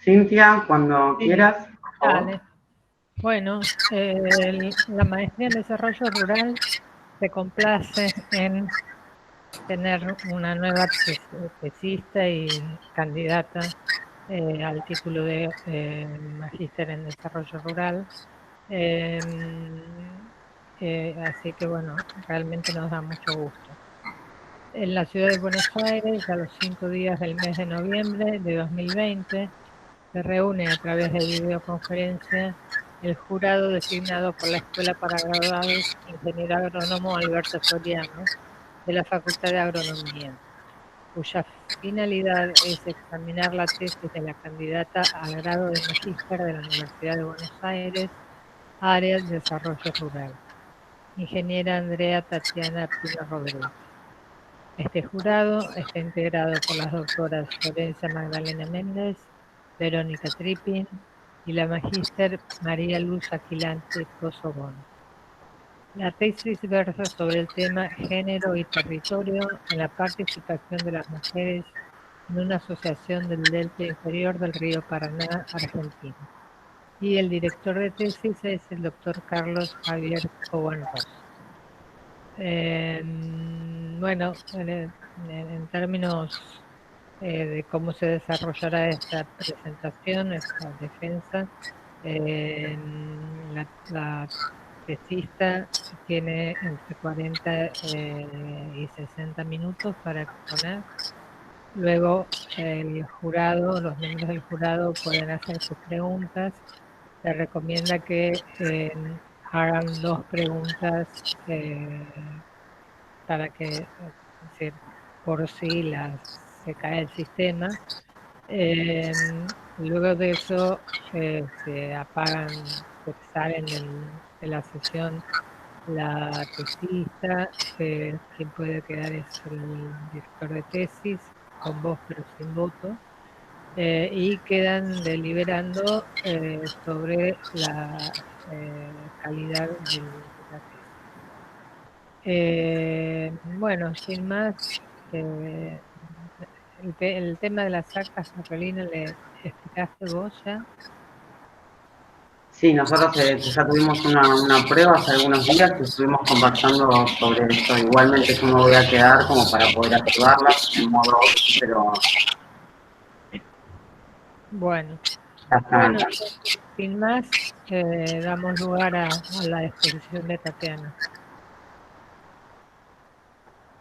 Cintia, cuando quieras, por favor. Dale. Bueno, la maestría en desarrollo rural se complace en tener una nueva tesista y candidata al título de magíster en desarrollo rural. Así que bueno, realmente nos da mucho gusto. En la ciudad de Buenos Aires, a los 5 días del mes de noviembre de 2020, se reúne a través de videoconferencia el jurado designado por la Escuela para Graduados Ingeniero Agrónomo Alberto Soriano de la Facultad de Agronomía, cuya finalidad es examinar la tesis de la candidata al grado de magíster de la Universidad de Buenos Aires, área de desarrollo rural, ingeniera Andrea Tatiana Pino Rodríguez. Este jurado está integrado por las doctoras Florencia Magdalena Méndez, Verónica Trippin y la magíster María Luz Aquilante Cosobón. La tesis versa sobre el tema género y territorio en la participación de las mujeres en una asociación del delta inferior del río Paraná, Argentina. Y el director de tesis es el doctor Carlos Javier Cohen-Ross. Bueno, en términos de cómo se desarrollará esta presentación, esta defensa, la tesista tiene entre 40 y 60 minutos para exponer. Luego el jurado, los miembros del jurado pueden hacer sus preguntas. Se recomienda que hagan 2 preguntas para que, es decir, por si se cae el sistema. Luego de eso se apagan, se salen de la sesión la tesista, quien puede quedar es el director de tesis, con voz pero sin voto, y quedan deliberando sobre la calidad de la tesis. Bueno, sin más, el tema de las actas, Carolina, ¿le explicaste vos ya? Sí, nosotros ya tuvimos una prueba hace algunos días que estuvimos conversando sobre esto. Igualmente yo me voy a quedar como para poder activarlas en modo, pero... Bueno, bueno, sin más, damos lugar a la exposición de Tatiana.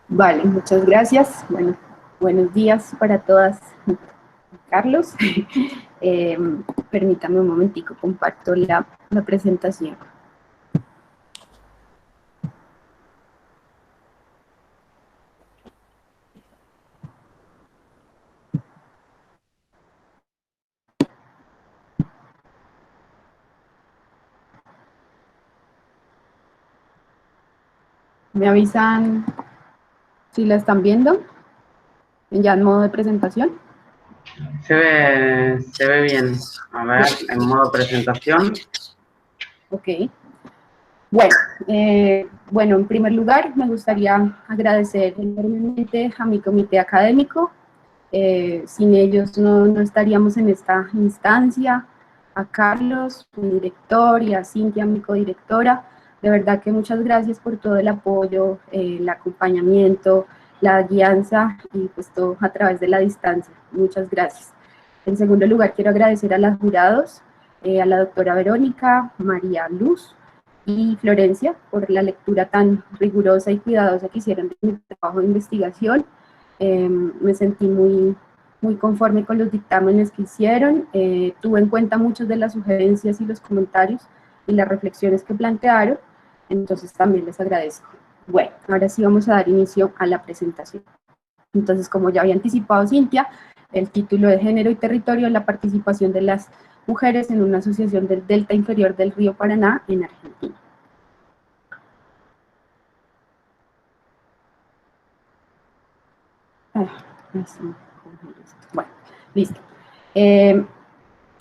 Vale, muchas gracias. Bueno, buenos días para todas. Carlos, permítame un momentico, comparto la presentación. ¿Me avisan si la están viendo? ¿Ya en modo de presentación? Se ve bien. A ver, en modo presentación. Ok. Bueno, en primer lugar me gustaría agradecer enormemente a mi comité académico. Sin ellos no estaríamos en esta instancia. A Carlos, mi director, y a Cintia, mi codirectora. De verdad que muchas gracias por todo el apoyo, el acompañamiento, la guianza y pues todo a través de la distancia. Muchas gracias. En segundo lugar, quiero agradecer a los jurados, a la doctora Verónica, María Luz y Florencia por la lectura tan rigurosa y cuidadosa que hicieron de mi trabajo de investigación. Me sentí muy conforme con los dictámenes que hicieron, tuve en cuenta muchas de las sugerencias y los comentarios y las reflexiones que plantearon, entonces también les agradezco. Bueno, ahora sí vamos a dar inicio a la presentación. Entonces, como ya había anticipado Cintia, el título de Género y Territorio, la participación de las mujeres en una asociación del delta inferior del río Paraná en Argentina. Bueno, listo.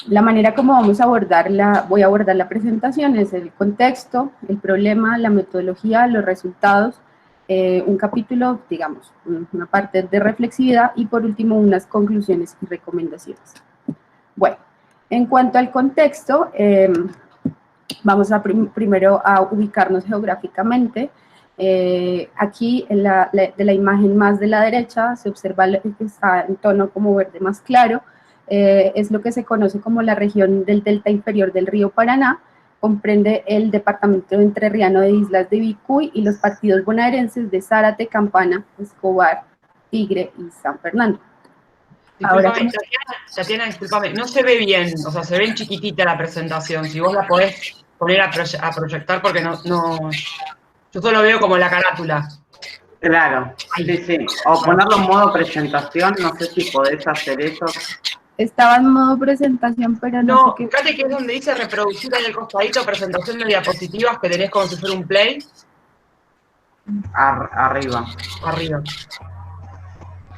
La manera como voy a abordar la presentación es el contexto, el problema, la metodología, los resultados, un capítulo, digamos, una parte de reflexividad y por último unas conclusiones y recomendaciones. Bueno, En cuanto al contexto, vamos a primero a ubicarnos geográficamente. Aquí de la imagen más de la derecha se observa que está en tono como verde más claro, es lo que se conoce como la región del delta inferior del río Paraná, comprende el departamento entrerriano de Islas de Vicuy y los partidos bonaerenses de Zárate, Campana, Escobar, Tigre y San Fernando. Ahora, Tatiana, discúlpame, no se ve bien, o sea, se ve en chiquitita la presentación, si vos la podés poner a proyectar porque no, yo solo veo como la carátula. Claro, sí, sí, o ponerlo en modo presentación, no sé si podés hacer eso. Estaba en modo presentación, pero no sé qué. Fíjate que es donde dice reproducir ahí el costadito, presentación de diapositivas, que tenés como si fuera un play. Arriba. Arriba.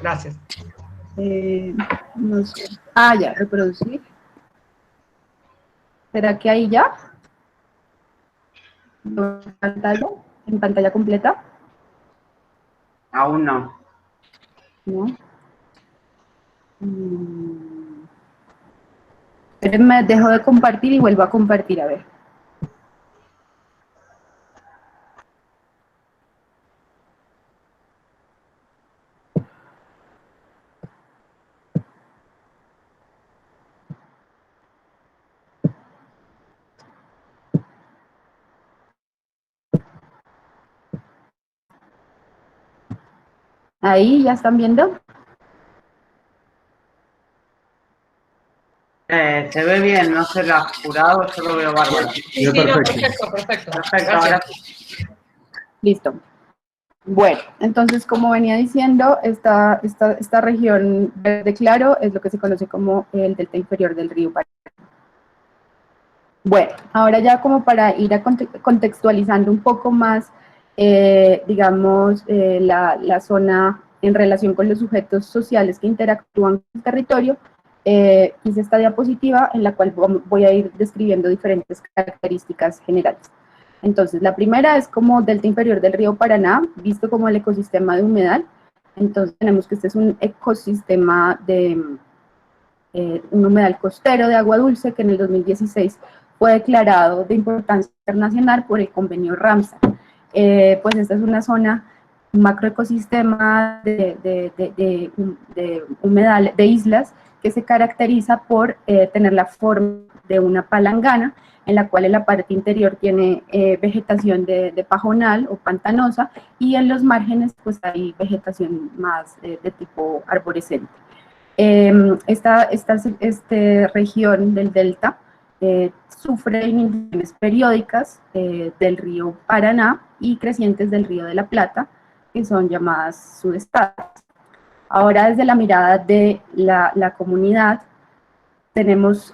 Gracias. No sé. Ya, reproducir. ¿Será que ahí ya? ¿En pantalla completa? Aún no. No. Espérenme, dejo de compartir y vuelvo a compartir, a ver. Ahí, ¿ya están viendo? Se ve bien, no se lo ha jurado, yo lo veo bárbaro. Sí, perfecto. Perfecto, ahora sí. Listo. Bueno, entonces, como venía diciendo, esta región verde claro es lo que se conoce como el delta inferior del río Paraná. Bueno, ahora ya como para ir contextualizando un poco más, digamos, la zona en relación con los sujetos sociales que interactúan con el territorio, hice esta diapositiva en la cual voy a ir describiendo diferentes características generales. Entonces, la primera es como delta inferior del río Paraná, visto como el ecosistema de humedal. Entonces, tenemos que este es un ecosistema de un humedal costero de agua dulce que en el 2016 fue declarado de importancia internacional por el convenio Ramsar. Pues esta es una zona, un macroecosistema de humedal, de islas, que se caracteriza por tener la forma de una palangana, en la cual en la parte interior tiene vegetación de pajonal o pantanosa, y en los márgenes pues hay vegetación más de tipo arborescente. Esta región del delta sufre inundaciones periódicas del río Paraná y crecientes del río de la Plata, que son llamadas sudestadas. Ahora, desde la mirada de la comunidad, tenemos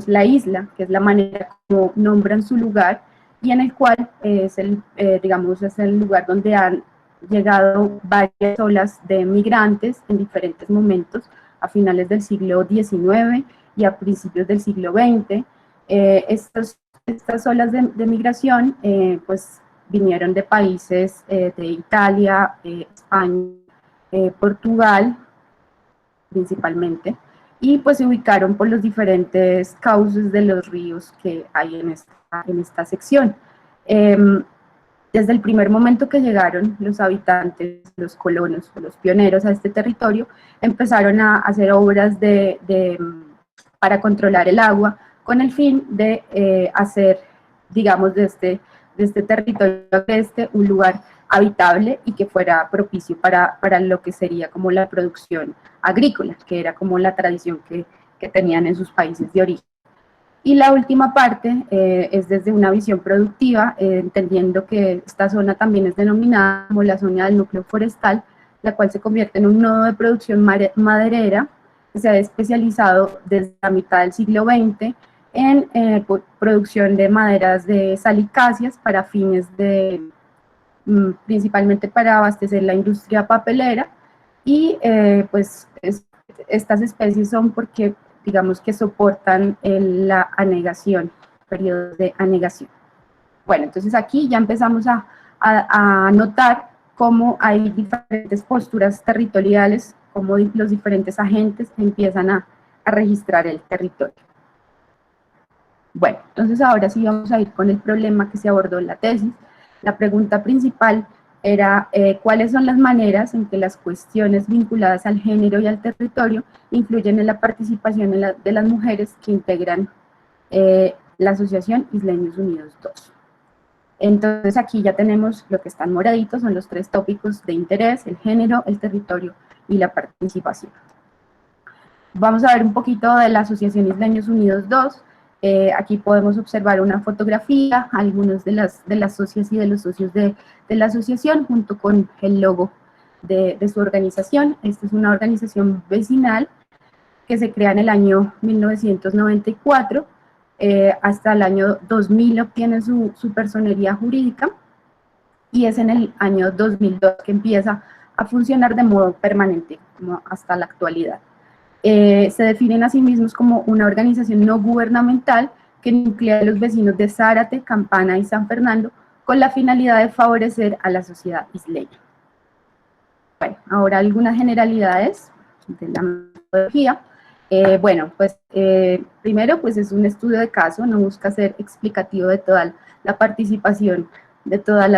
la isla, que es la manera como nombran su lugar, y en el cual es el lugar donde han llegado varias olas de migrantes en diferentes momentos, a finales del siglo XIX y a principios del siglo XX. Estas olas de migración pues vinieron de países de Italia, España, Portugal principalmente, y pues se ubicaron por los diferentes cauces de los ríos que hay en esta sección. Desde el primer momento que llegaron los habitantes, los colonos, los pioneros a este territorio, empezaron a hacer obras para controlar el agua, con el fin de hacer, digamos, de este territorio agreste un lugar habitable y que fuera propicio para lo que sería como la producción agrícola, que era como la tradición que tenían en sus países de origen. Y la última parte es desde una visión productiva, entendiendo que esta zona también es denominada como la zona del núcleo forestal, la cual se convierte en un nodo de producción maderera que se ha especializado desde la mitad del siglo XX en producción de maderas de salicáceas para fines principalmente para abastecer la industria papelera, y pues estas especies son porque digamos que soportan la anegación, periodos de anegación. Bueno, entonces aquí ya empezamos a notar cómo hay diferentes posturas territoriales, cómo los diferentes agentes empiezan a a registrar el territorio. Bueno, entonces ahora sí vamos a ir con el problema que se abordó en la tesis. La pregunta principal era cuáles son las maneras en que las cuestiones vinculadas al género y al territorio influyen en la participación de las mujeres que integran la Asociación Isleños Unidos 2. Entonces aquí ya tenemos lo que están moraditos, son los 3 tópicos de interés: el género, el territorio y la participación. Vamos a ver un poquito de la Asociación Isleños Unidos 2. Aquí podemos observar una fotografía, algunos de las socias y de los socios de la asociación, junto con el logo de su organización. Esta es una organización vecinal que se crea en el año 1994, hasta el año 2000 obtiene su personería jurídica, y es en el año 2002 que empieza a funcionar de modo permanente, como hasta la actualidad. Se definen a sí mismos como una organización no gubernamental que nuclea a los vecinos de Zárate, Campana y San Fernando con la finalidad de favorecer a la sociedad isleña. Bueno, ahora algunas generalidades de la metodología. Primero, pues es un estudio de caso, no busca ser explicativo de toda la participación de todas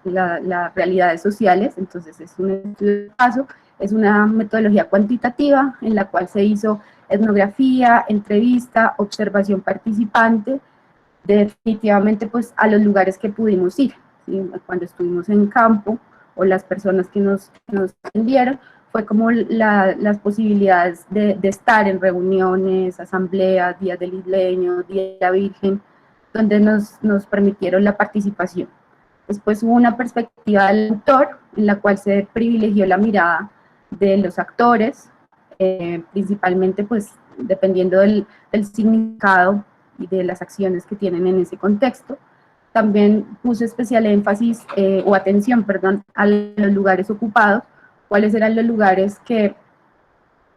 las realidades sociales. Entonces es un estudio de caso. Es una metodología cuantitativa en la cual se hizo etnografía, entrevista, observación participante, definitivamente pues a los lugares que pudimos ir, ¿sí? Cuando estuvimos en campo, o las personas que nos atendieron, fue como las posibilidades de estar en reuniones, asambleas, días del isleño, día de la Virgen, donde nos permitieron la participación. Después hubo una perspectiva del autor, en la cual se privilegió la mirada de los actores, principalmente pues dependiendo del significado y de las acciones que tienen en ese contexto. También puse especial énfasis o atención, perdón, a los lugares ocupados, cuáles eran los lugares que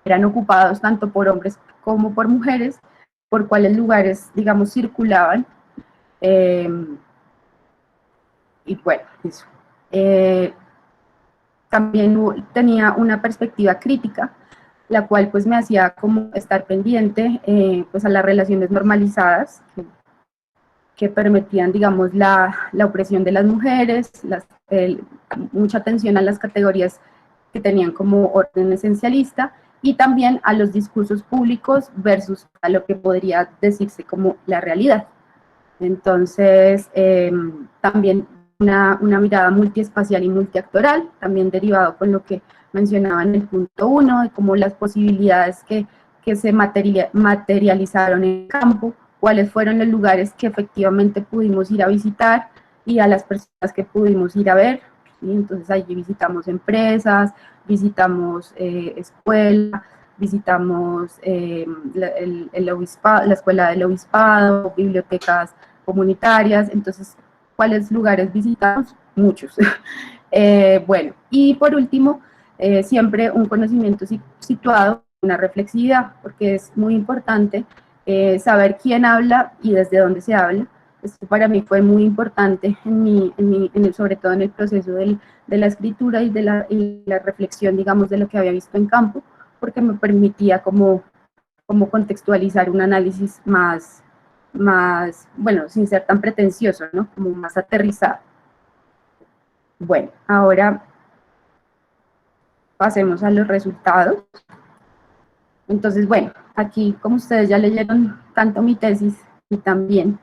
eran ocupados tanto por hombres como por mujeres, por cuáles lugares, digamos, circulaban, y bueno, eso. También tenía una perspectiva crítica, la cual pues me hacía como estar pendiente pues a las relaciones normalizadas que permitían, digamos, la opresión de las mujeres, mucha atención a las categorías que tenían como orden esencialista, y también a los discursos públicos versus a lo que podría decirse como la realidad. Entonces, también una mirada multiespacial y multiactoral, también derivado con lo que mencionaba en el punto 1, de cómo las posibilidades que se materializaron en el campo, cuáles fueron los lugares que efectivamente pudimos ir a visitar y a las personas que pudimos ir a ver, ¿sí? Entonces allí visitamos empresas, visitamos escuelas, visitamos la escuela del obispado, bibliotecas comunitarias. Entonces, ¿cuáles lugares visitamos? Muchos. Bueno, y por último, siempre un conocimiento situado, una reflexividad, porque es muy importante saber quién habla y desde dónde se habla. Esto para mí fue muy importante, sobre todo en el proceso de la escritura y de la reflexión, digamos, de lo que había visto en campo, porque me permitía como contextualizar un análisis más, bueno, sin ser tan pretencioso, ¿no? Como más aterrizado. Bueno, ahora pasemos a los resultados. Entonces, bueno, aquí, como ustedes ya leyeron tanto mi tesis y también,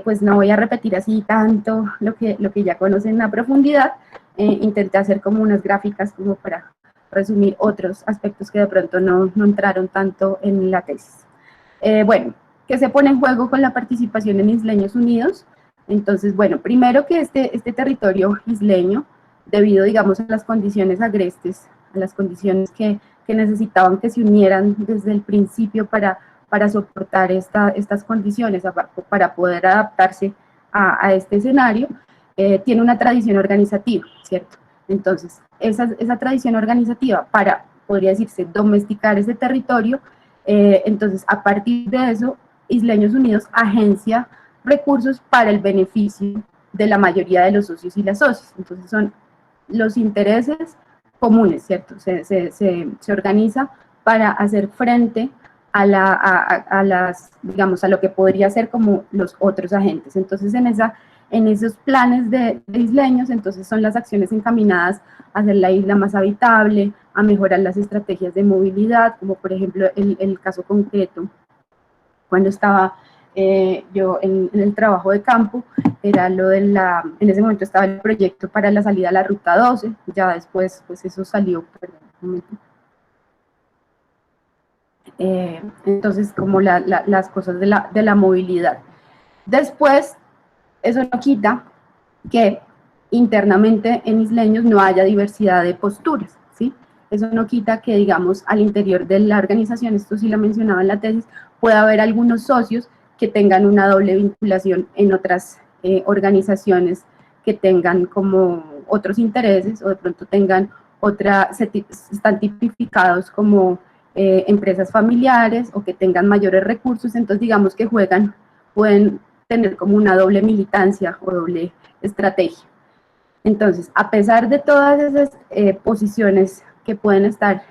pues no voy a repetir así tanto lo que ya conocen a profundidad. Intenté hacer como unas gráficas como para resumir otros aspectos que de pronto no entraron tanto en la tesis. Bueno, ¿qué se pone en juego con la participación en Isleños Unidos? Entonces, bueno, primero que este territorio isleño, debido, digamos, a las condiciones agrestes, a las condiciones que necesitaban que se unieran desde el principio para soportar estas condiciones, para poder adaptarse a este escenario, tiene una tradición organizativa, ¿cierto? Entonces, esa tradición organizativa podría decirse, domesticar ese territorio. Entonces, a partir de eso, Isleños Unidos agencia recursos para el beneficio de la mayoría de los socios y las socias. Entonces, son los intereses comunes, ¿cierto? Se organiza para hacer frente digamos, a lo que podría ser como los otros agentes. Entonces, en esos planes de isleños, entonces son las acciones encaminadas a hacer la isla más habitable, a mejorar las estrategias de movilidad, como por ejemplo el caso concreto, cuando estaba yo en el trabajo de campo, era lo de en ese momento estaba el proyecto para la salida a la Ruta 12, ya después pues eso salió, perdón, un momento. Entonces como las cosas de la movilidad. Después, eso no quita que internamente en isleños no haya diversidad de posturas, ¿sí? Eso no quita que, digamos, al interior de la organización, esto sí lo mencionaba en la tesis, pueda haber algunos socios que tengan una doble vinculación en otras organizaciones que tengan como otros intereses o de pronto tengan están tipificados como empresas familiares o que tengan mayores recursos, entonces digamos que pueden tener como una doble militancia o doble estrategia. Entonces, a pesar de todas esas posiciones que pueden estar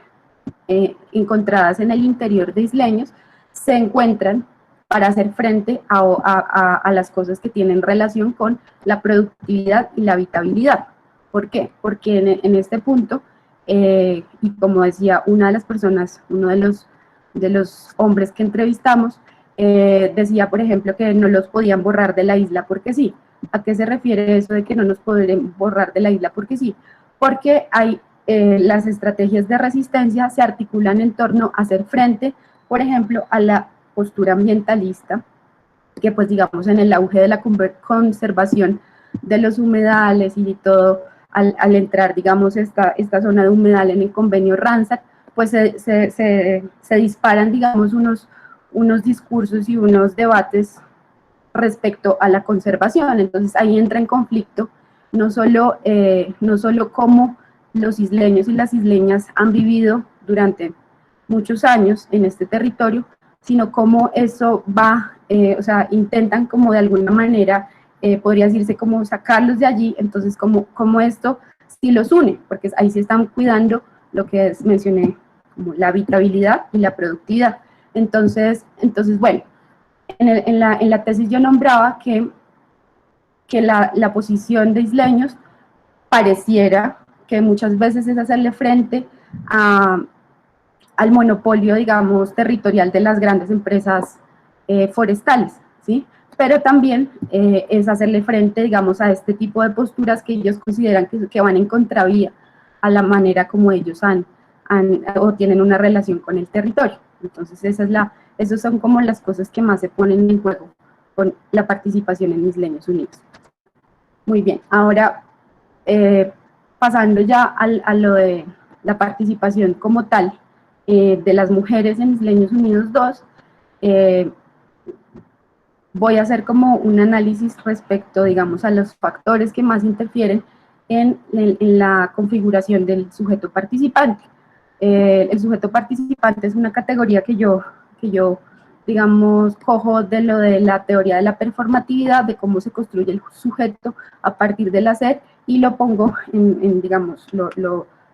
encontradas en el interior de isleños, se encuentran para hacer frente a las cosas que tienen relación con la productividad y la habitabilidad. ¿Por qué? Porque en este punto, y como decía una de las personas, uno de los hombres que entrevistamos, decía, por ejemplo, que no los podían borrar de la isla porque sí. ¿A qué se refiere eso de que no nos podrán borrar de la isla porque sí? Porque hay las estrategias de resistencia se articulan en torno a hacer frente, por ejemplo, a la postura ambientalista, que pues digamos en el auge de la conservación de los humedales y todo, al entrar, digamos, esta zona de humedal en el convenio Ramsar, pues se disparan, digamos, unos discursos y unos debates respecto a la conservación. Entonces ahí entra en conflicto no solo cómo los isleños y las isleñas han vivido durante muchos años en este territorio, sino cómo eso va, o sea, intentan como de alguna manera, podría decirse como sacarlos de allí, entonces como esto sí los une, porque ahí se están cuidando lo que mencioné, como la habitabilidad y la productividad. Entonces bueno, en la tesis yo nombraba que la posición de isleños pareciera que muchas veces es hacerle frente al monopolio, digamos, territorial de las grandes empresas forestales, ¿sí? Pero también es hacerle frente, digamos, a este tipo de posturas que ellos consideran que van en contravía a la manera como ellos o tienen una relación con el territorio. Entonces, esas son como las cosas que más se ponen en juego con la participación en Isleños Unidos. Muy bien, ahora pasando ya a lo de la participación como tal de las mujeres en Isleños Unidos 2, voy a hacer como un análisis respecto, digamos, a los factores que más interfieren en la configuración del sujeto participante. El sujeto participante es una categoría que yo, digamos, cojo de lo de la teoría de la performatividad, de cómo se construye el sujeto a partir del hacer, y lo pongo digamos,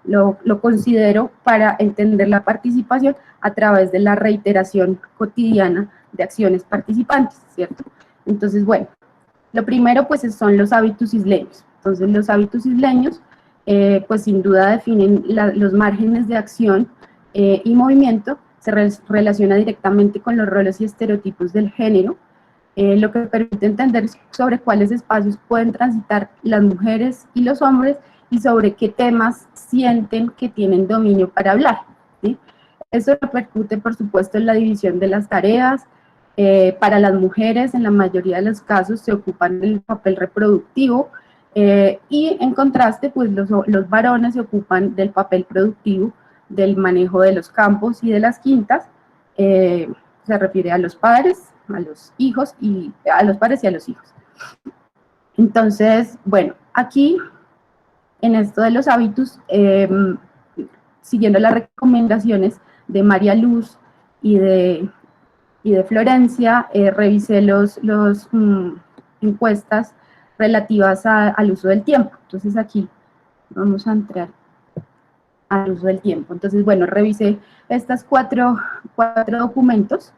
lo considero para entender la participación a través de la reiteración cotidiana de acciones participantes, ¿cierto? Entonces, bueno, lo primero pues son los hábitos isleños. Entonces, los hábitos isleños pues sin duda definen los márgenes de acción y movimiento, se relaciona directamente con los roles y estereotipos del género, lo que permite entender sobre cuáles espacios pueden transitar las mujeres y los hombres y sobre qué temas sienten que tienen dominio para hablar, ¿sí? Eso repercute, por supuesto, en la división de las tareas. Para las mujeres, en la mayoría de los casos, se ocupan el papel reproductivo, y en contraste, pues los varones se ocupan del papel productivo, del manejo de los campos y de las quintas. Se refiere a los padres, a los hijos y a los padres y a los hijos. Entonces, bueno, aquí en esto de los hábitos, siguiendo las recomendaciones de María Luz y de Florencia, revisé los encuestas relativas al uso del tiempo. Entonces aquí vamos a entrar al uso del tiempo. Entonces, bueno, revisé estos cuatro documentos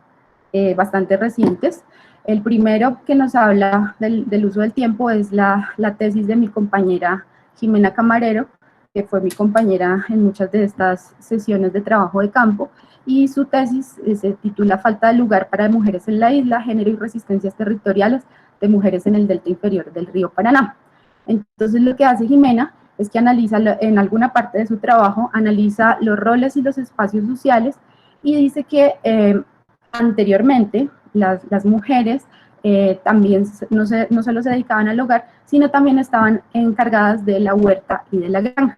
bastante recientes. El primero que nos habla del uso del tiempo es la tesis de mi compañera Jimena Camarero, que fue mi compañera en muchas de estas sesiones de trabajo de campo, y su tesis se titula Falta de lugar para mujeres en la isla, género y resistencias territoriales de mujeres en el delta inferior del río Paraná. Entonces, lo que hace Jimena es que analiza en alguna parte de su trabajo, analiza los roles y los espacios sociales y dice que anteriormente las mujeres también no solo se dedicaban al hogar, sino también estaban encargadas de la huerta y de la granja.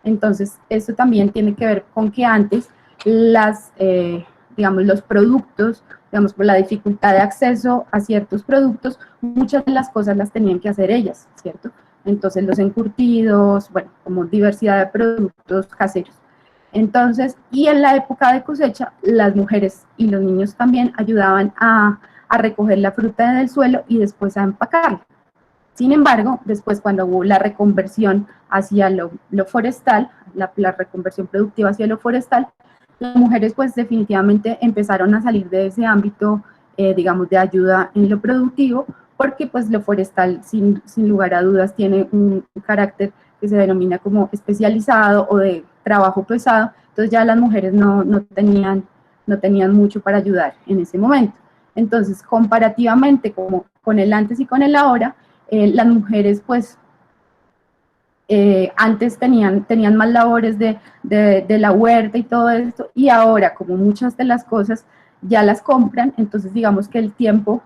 Entonces, esto también tiene que ver con que antes digamos, los productos, digamos, por la dificultad de acceso a ciertos productos, muchas de las cosas las tenían que hacer ellas, ¿cierto? Entonces, los encurtidos, bueno, como diversidad de productos caseros. Entonces, y en la época de cosecha, las mujeres y los niños también ayudaban a recoger la fruta del suelo y después a empacarla. Sin embargo, después cuando hubo la reconversión hacia lo forestal, la reconversión productiva hacia lo forestal, las mujeres pues definitivamente empezaron a salir de ese ámbito, digamos, de ayuda en lo productivo, porque pues lo forestal sin lugar a dudas tiene un carácter que se denomina como especializado o de trabajo pesado, entonces ya las mujeres no tenían mucho para ayudar en ese momento. Entonces, comparativamente como con el antes y con el ahora, las mujeres pues antes tenían más labores de la huerta y todo esto, y ahora como muchas de las cosas ya las compran, entonces digamos que el tiempo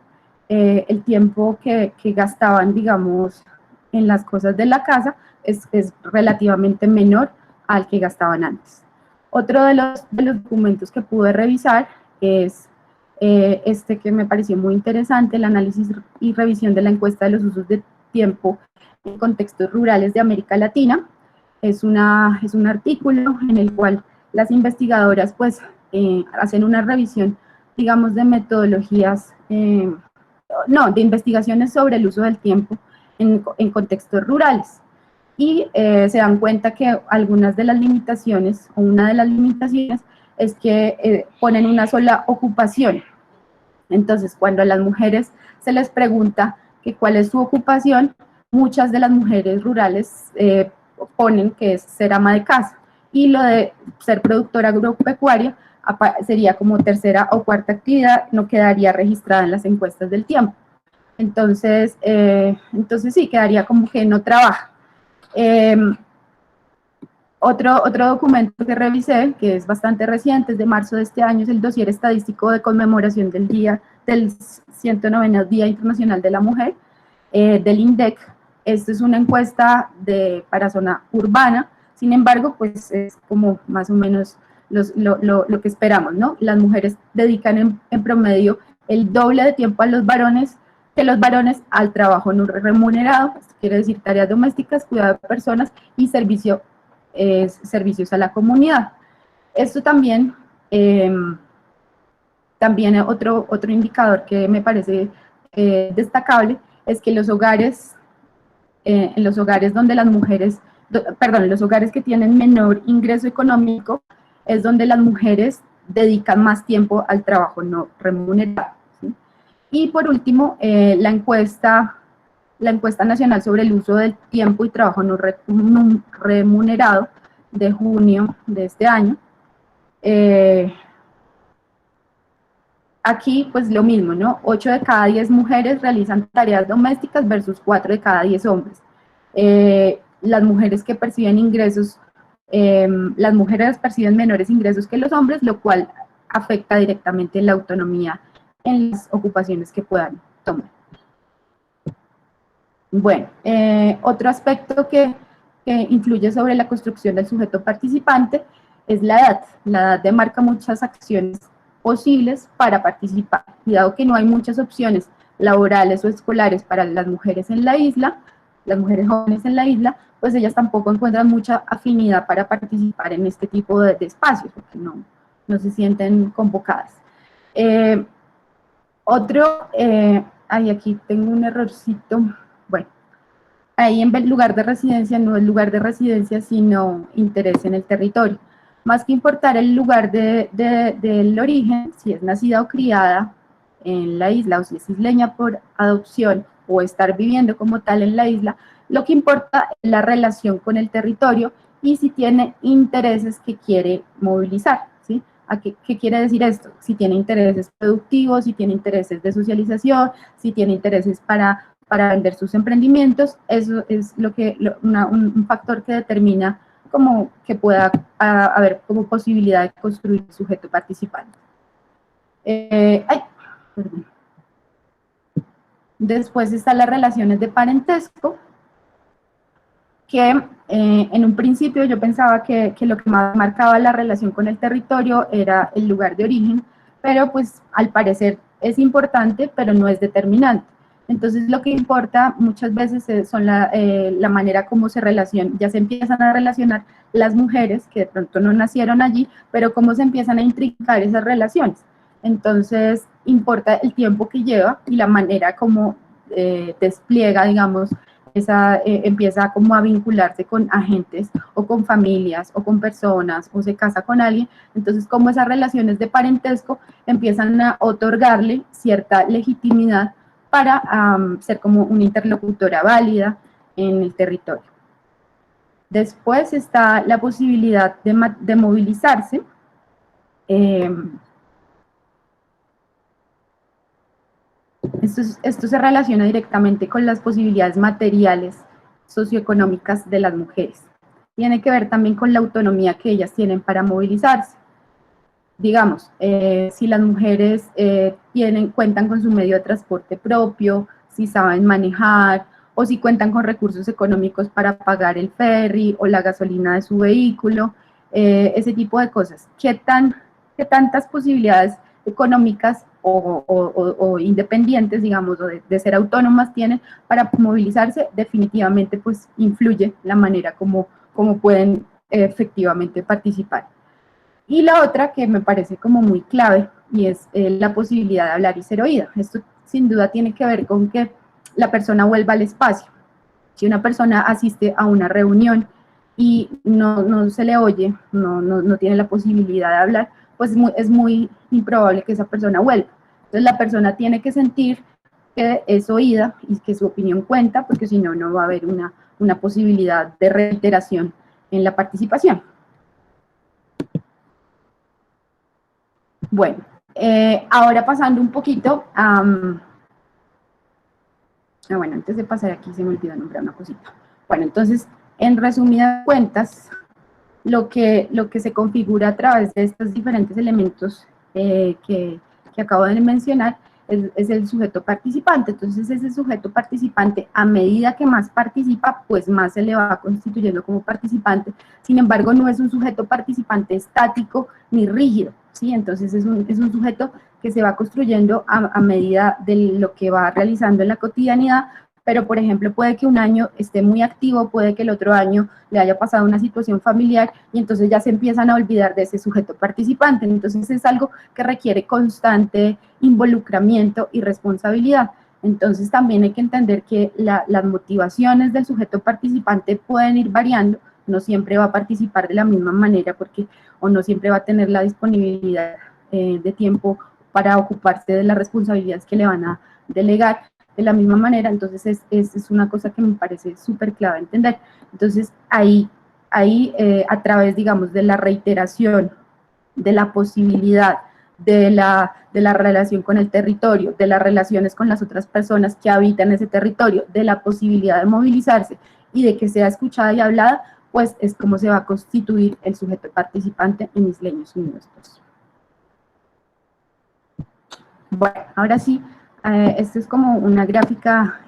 que gastaban, digamos, en las cosas de la casa es relativamente menor al que gastaban antes. Otro de los documentos que pude revisar es este que me pareció muy interesante, el análisis y revisión de la encuesta de los usos de tiempo en contextos rurales de América Latina. Es un artículo en el cual las investigadoras pues hacen una revisión, digamos, de metodologías, de investigaciones sobre el uso del tiempo en contextos rurales. Y se dan cuenta que algunas de las limitaciones, o una de las limitaciones, es que ponen una sola ocupación. Entonces, cuando a las mujeres se les pregunta que cuál es su ocupación, muchas de las mujeres rurales ponen que es ser ama de casa, y lo de ser productora agropecuaria sería como tercera o cuarta actividad, no quedaría registrada en las encuestas del tiempo. Entonces sí, quedaría como que no trabaja. Otro documento que revisé, que es bastante reciente, es de marzo de este año, es el dossier estadístico de conmemoración del 109º Día Internacional de la Mujer, del INDEC. Esta es una encuesta para zona urbana, sin embargo, pues es como más o menos lo que esperamos, ¿no? Las mujeres dedican en promedio el doble de tiempo a los varones que los varones al trabajo no remunerado, esto quiere decir tareas domésticas, cuidado de personas y servicios a la comunidad. Esto también otro indicador que me parece destacable es que los hogares, en los hogares donde las mujeres, en los hogares que tienen menor ingreso económico, es donde las mujeres dedican más tiempo al trabajo no remunerado, ¿sí? Y por último, la encuesta nacional sobre el uso del tiempo y trabajo no remunerado de junio de este año. Aquí pues lo mismo, ¿no? 8 de cada 10 mujeres realizan tareas domésticas versus 4 de cada 10 hombres. Las mujeres que perciben ingresos, las mujeres perciben menores ingresos que los hombres, lo cual afecta directamente la autonomía en las ocupaciones que puedan tomar. Bueno, otro aspecto que influye sobre la construcción del sujeto participante es la edad. La edad demarca muchas acciones posibles para participar, y dado que no hay muchas opciones laborales o escolares para las mujeres en la isla, las mujeres jóvenes en la isla, pues ellas tampoco encuentran mucha afinidad para participar en este tipo de espacios, porque no se sienten convocadas. Aquí tengo un errorcito. Bueno, ahí en lugar de residencia no es lugar de residencia, sino interés en el territorio. Más que importar el lugar del origen, si es nacida o criada en la isla o si es isleña por adopción o estar viviendo como tal en la isla, lo que importa es la relación con el territorio y si tiene intereses que quiere movilizar, ¿sí? ¿Qué quiere decir esto? Si tiene intereses productivos, si tiene intereses de socialización, si tiene intereses para vender sus emprendimientos, eso es un factor que determina como que pueda haber como posibilidad de construir un sujeto participante. Después están las relaciones de parentesco, que en un principio yo pensaba que lo que más marcaba la relación con el territorio era el lugar de origen, pero pues al parecer es importante, pero no es determinante. Entonces lo que importa muchas veces son la manera como se relacionan, ya se empiezan a relacionar las mujeres que de pronto no nacieron allí, pero cómo se empiezan a intrincar esas relaciones. Entonces importa el tiempo que lleva y la manera como despliega, digamos, empieza como a vincularse con agentes o con familias o con personas o se casa con alguien, entonces como esas relaciones de parentesco empiezan a otorgarle cierta legitimidad para ser como una interlocutora válida en el territorio. Después está la posibilidad de movilizarse. Esto se relaciona directamente con las posibilidades materiales socioeconómicas de las mujeres. Tiene que ver también con la autonomía que ellas tienen para movilizarse. Digamos, si las mujeres cuentan con su medio de transporte propio, si saben manejar, o si cuentan con recursos económicos para pagar el ferry o la gasolina de su vehículo, ese tipo de cosas. ¿Qué tantas posibilidades económicas o independientes, digamos, o de ser autónomas tienen para movilizarse? Definitivamente pues influye la manera como pueden efectivamente participar. Y la otra que me parece como muy clave y es la posibilidad de hablar y ser oída. Esto sin duda tiene que ver con que la persona vuelva al espacio. Si una persona asiste a una reunión y no se le oye, no tiene la posibilidad de hablar, pues es muy improbable que esa persona vuelva. Entonces la persona tiene que sentir que es oída y que su opinión cuenta, porque si no, no va a haber una posibilidad de reiteración en la participación. Bueno, ahora pasando un poquito a... bueno, antes de pasar aquí se me olvidó nombrar una cosita. Bueno, entonces, en resumidas cuentas, lo que se configura a través de estos diferentes elementos que acabo de mencionar es el sujeto participante. Entonces, ese sujeto participante, a medida que más participa, pues más se le va constituyendo como participante. Sin embargo, no es un sujeto participante estático ni rígido, ¿sí? Entonces, es un sujeto que se va construyendo a medida de lo que va realizando en la cotidianidad, pero por ejemplo puede que un año esté muy activo, puede que el otro año le haya pasado una situación familiar y entonces ya se empiezan a olvidar de ese sujeto participante. Entonces es algo que requiere constante involucramiento y responsabilidad. Entonces también hay que entender que las motivaciones del sujeto participante pueden ir variando, no siempre va a participar de la misma manera porque o no siempre va a tener la disponibilidad de tiempo para ocuparse de las responsabilidades que le van a delegar de la misma manera. Entonces es una cosa que me parece súper clave entender. Entonces ahí a través, digamos, de la reiteración, de la posibilidad, de la relación con el territorio, de las relaciones con las otras personas que habitan ese territorio, de la posibilidad de movilizarse y de que sea escuchada y hablada, pues es como se va a constituir el sujeto participante en Isleños Unidos 2. Bueno, ahora sí, esta es como una gráfica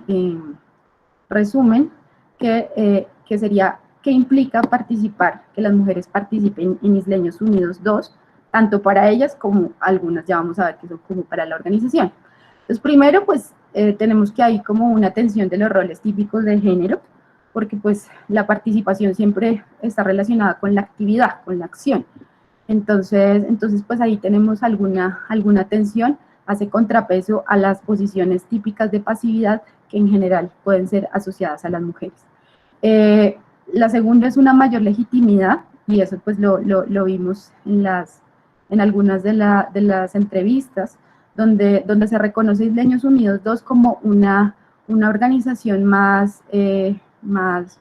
resumen que sería qué implica participar, que las mujeres participen en Isleños Unidos 2, tanto para ellas como algunas ya vamos a ver que son como para la organización. Entonces primero pues tenemos que hay como una tensión de los roles típicos de género, porque pues la participación siempre está relacionada con la actividad, con la acción. Entonces pues ahí tenemos alguna tensión. hace contrapeso a las posiciones típicas de pasividad que en general pueden ser asociadas a las mujeres. La segunda es una mayor legitimidad, y eso pues lo vimos en algunas de las entrevistas, donde se reconoce Isleños Unidos 2 como una organización más,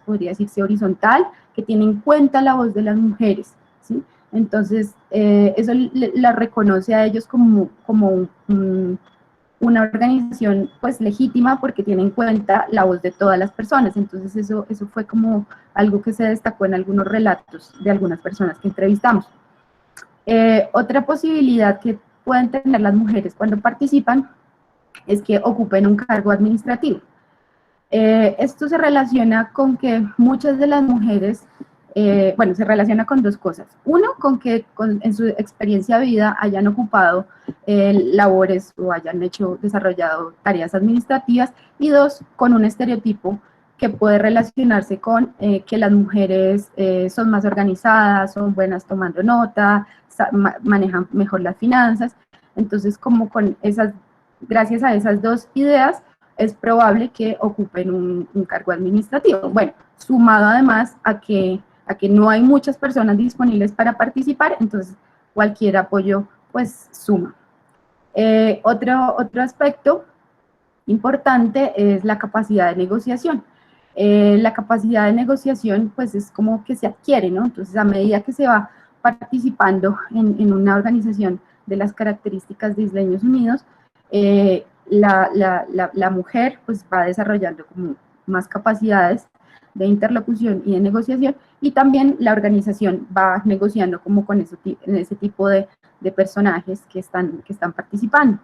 podría decirse, horizontal, que tiene en cuenta la voz de las mujeres, ¿sí? Entonces, eso la reconoce a ellos como una organización pues legítima, porque tiene en cuenta la voz de todas las personas. Entonces eso fue como algo que se destacó en algunos relatos de algunas personas que entrevistamos. Otra posibilidad que pueden tener las mujeres cuando participan es que ocupen un cargo administrativo. Esto se relaciona con que muchas de las mujeres, bueno, se relaciona con dos cosas. Uno, con que en su experiencia de vida hayan ocupado labores o hayan desarrollado tareas administrativas, y dos, con un estereotipo que puede relacionarse con que las mujeres son más organizadas, son buenas tomando nota, manejan mejor las finanzas. Entonces, como gracias a esas dos ideas, es probable que ocupen un cargo administrativo. Bueno, sumado además a que no hay muchas personas disponibles para participar, entonces cualquier apoyo pues suma. Otro aspecto importante es la capacidad de negociación. La capacidad de negociación pues es como que se adquiere, ¿no? Entonces, a medida que se va participando en una organización de las características de Isleños Unidos, la mujer pues va desarrollando como más capacidades de interlocución y de negociación, y también la organización va negociando como con ese tipo de personajes que están participando.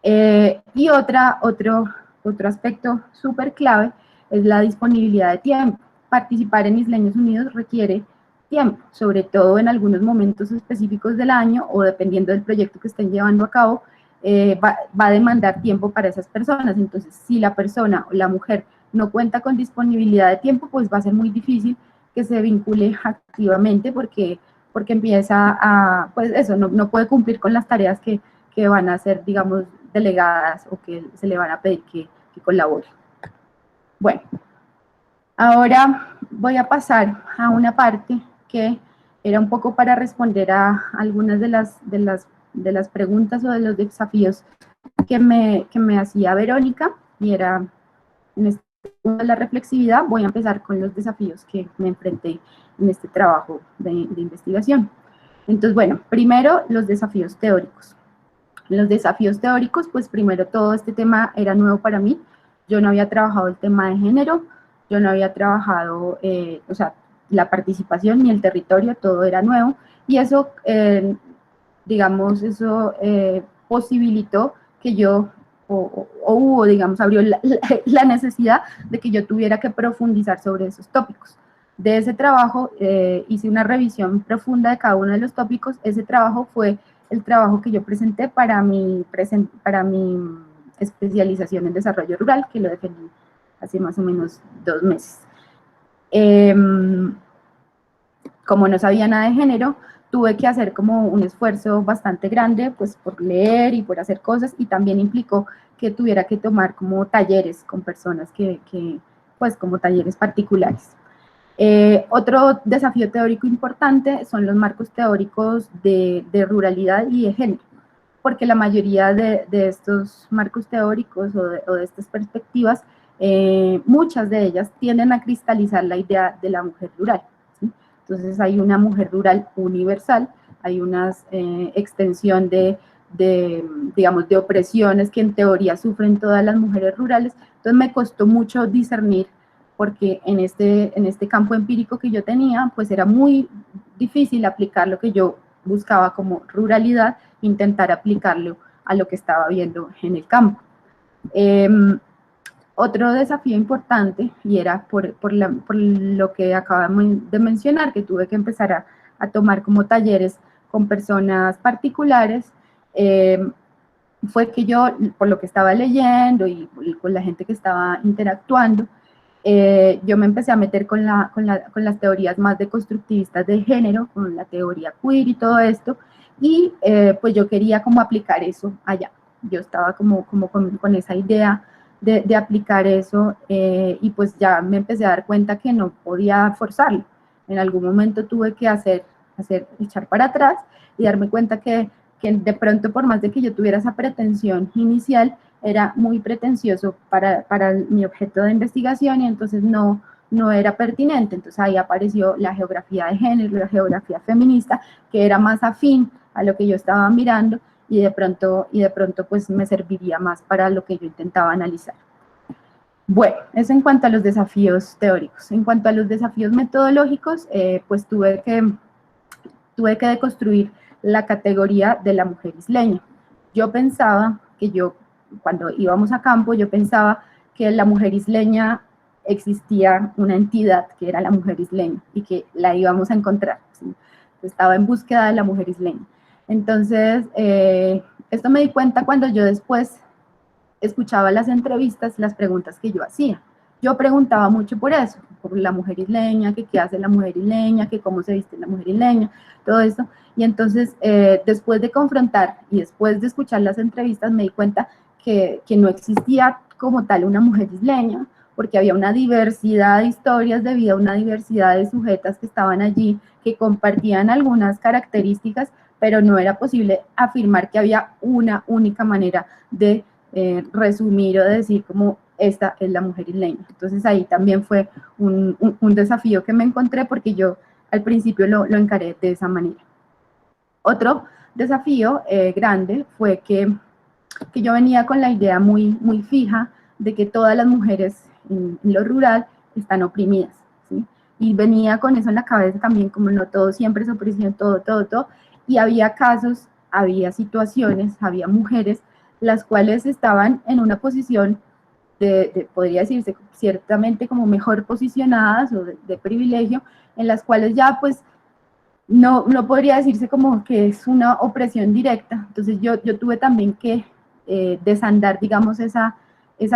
Y otro aspecto súper clave es la disponibilidad de tiempo. Participar en Isleños Unidos requiere tiempo, sobre todo en algunos momentos específicos del año, o dependiendo del proyecto que estén llevando a cabo, va a demandar tiempo para esas personas. Entonces, si la persona o la mujer no cuenta con disponibilidad de tiempo, pues va a ser muy difícil que se vincule activamente, porque empieza a, pues eso, no puede cumplir con las tareas que van a ser, digamos, delegadas, o que se le van a pedir que colabore. Bueno, ahora voy a pasar a una parte que era un poco para responder a algunas de las preguntas o de los desafíos que me hacía Verónica, y era en este punto de la reflexividad. Voy a empezar con los desafíos que me enfrenté en este trabajo de investigación. Entonces, bueno, primero los desafíos teóricos. Los desafíos teóricos, pues primero todo este tema era nuevo para mí. Yo no había trabajado el tema de género, yo no había trabajado, o sea, la participación ni el territorio, todo era nuevo, y eso, digamos, eso posibilitó que yo, o hubo, digamos, abrió la necesidad de que yo tuviera que profundizar sobre esos tópicos. De ese trabajo hice una revisión profunda de cada uno de los tópicos. Ese trabajo fue el trabajo que yo presenté para mi especialización en desarrollo rural, que lo defendí hace más o menos 2 meses. Como no sabía nada de género, tuve que hacer como un esfuerzo bastante grande, pues por leer y por hacer cosas, y también implicó que tuviera que tomar como talleres con personas pues como talleres particulares. Otro desafío teórico importante son los marcos teóricos de ruralidad y de género, porque la mayoría de estos marcos teóricos o de estas perspectivas, muchas de ellas tienden a cristalizar la idea de la mujer rural, ¿sí? Entonces hay una mujer rural universal, hay una extensión digamos, de opresiones que en teoría sufren todas las mujeres rurales. Entonces me costó mucho discernir, porque en este campo empírico que yo tenía, pues era muy difícil aplicar lo que yo buscaba como ruralidad, intentar aplicarlo a lo que estaba viendo en el campo. Otro desafío importante, y era por lo que acabamos de mencionar, que tuve que empezar a tomar como talleres con personas particulares, fue que yo, por lo que estaba leyendo y con la gente que estaba interactuando, yo me empecé a meter con las teorías más deconstructivistas de género, con la teoría queer y todo esto, y pues yo quería como aplicar eso allá. yo estaba como con esa idea de aplicar eso, y pues ya me empecé a dar cuenta que no podía forzarlo. En algún momento tuve que echar para atrás y darme cuenta que de pronto, por más de que yo tuviera esa pretensión inicial, era muy pretencioso para mi objeto de investigación, y entonces no era pertinente. Entonces ahí apareció la geografía de género, la geografía feminista, que era más afín a lo que yo estaba mirando, y de pronto pues me serviría más para lo que yo intentaba analizar. Bueno, eso en cuanto a los desafíos teóricos. En cuanto a los desafíos metodológicos, pues tuve que deconstruir la categoría de la mujer isleña. Yo pensaba que cuando íbamos a campo, yo pensaba que la mujer isleña existía una entidad que era la mujer isleña y que la íbamos a encontrar, ¿sí? Estaba en búsqueda de la mujer isleña. Entonces, esto me di cuenta cuando yo después escuchaba las entrevistas, las preguntas que yo hacía. Yo preguntaba mucho por eso, por la mujer isleña, que qué hace la mujer isleña, que cómo se viste la mujer isleña, todo eso. Y entonces, después de confrontar y después de escuchar las entrevistas, me di cuenta que no existía como tal una mujer isleña, porque había una diversidad de historias de vida, una diversidad de sujetas que estaban allí, que compartían algunas características, pero no era posible afirmar que había una única manera de resumir o de decir como esta es la mujer isleña. Entonces ahí también fue un desafío que me encontré, porque yo al principio lo encaré de esa manera. Otro desafío grande fue que yo venía con la idea muy fija de que todas las mujeres en lo rural están oprimidas, ¿sí? Y venía con eso en la cabeza también, como no todo siempre es opresión, todo, y había casos, había situaciones, había mujeres las cuales estaban en una posición podría decirse ciertamente como mejor posicionadas o de privilegio, en las cuales ya pues no podría decirse como que es una opresión directa. Entonces yo tuve también que desandar, digamos, esa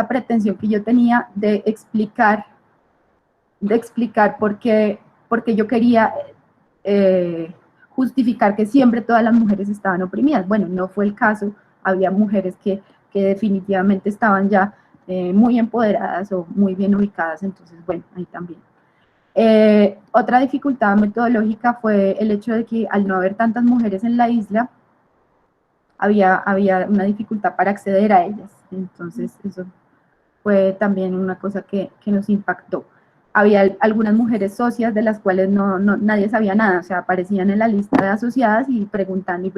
pretensión que yo tenía de explicar por qué yo quería justificar que siempre todas las mujeres estaban oprimidas. Bueno, no fue el caso, había mujeres que definitivamente estaban ya muy empoderadas o muy bien ubicadas, entonces bueno, ahí también. Otra dificultad metodológica fue el hecho de que al no haber tantas mujeres en la isla, había una dificultad para acceder a ellas, entonces eso fue también una cosa que nos impactó. Había algunas mujeres socias de las cuales nadie sabía nada, o sea, aparecían en la lista de asociadas y preguntando,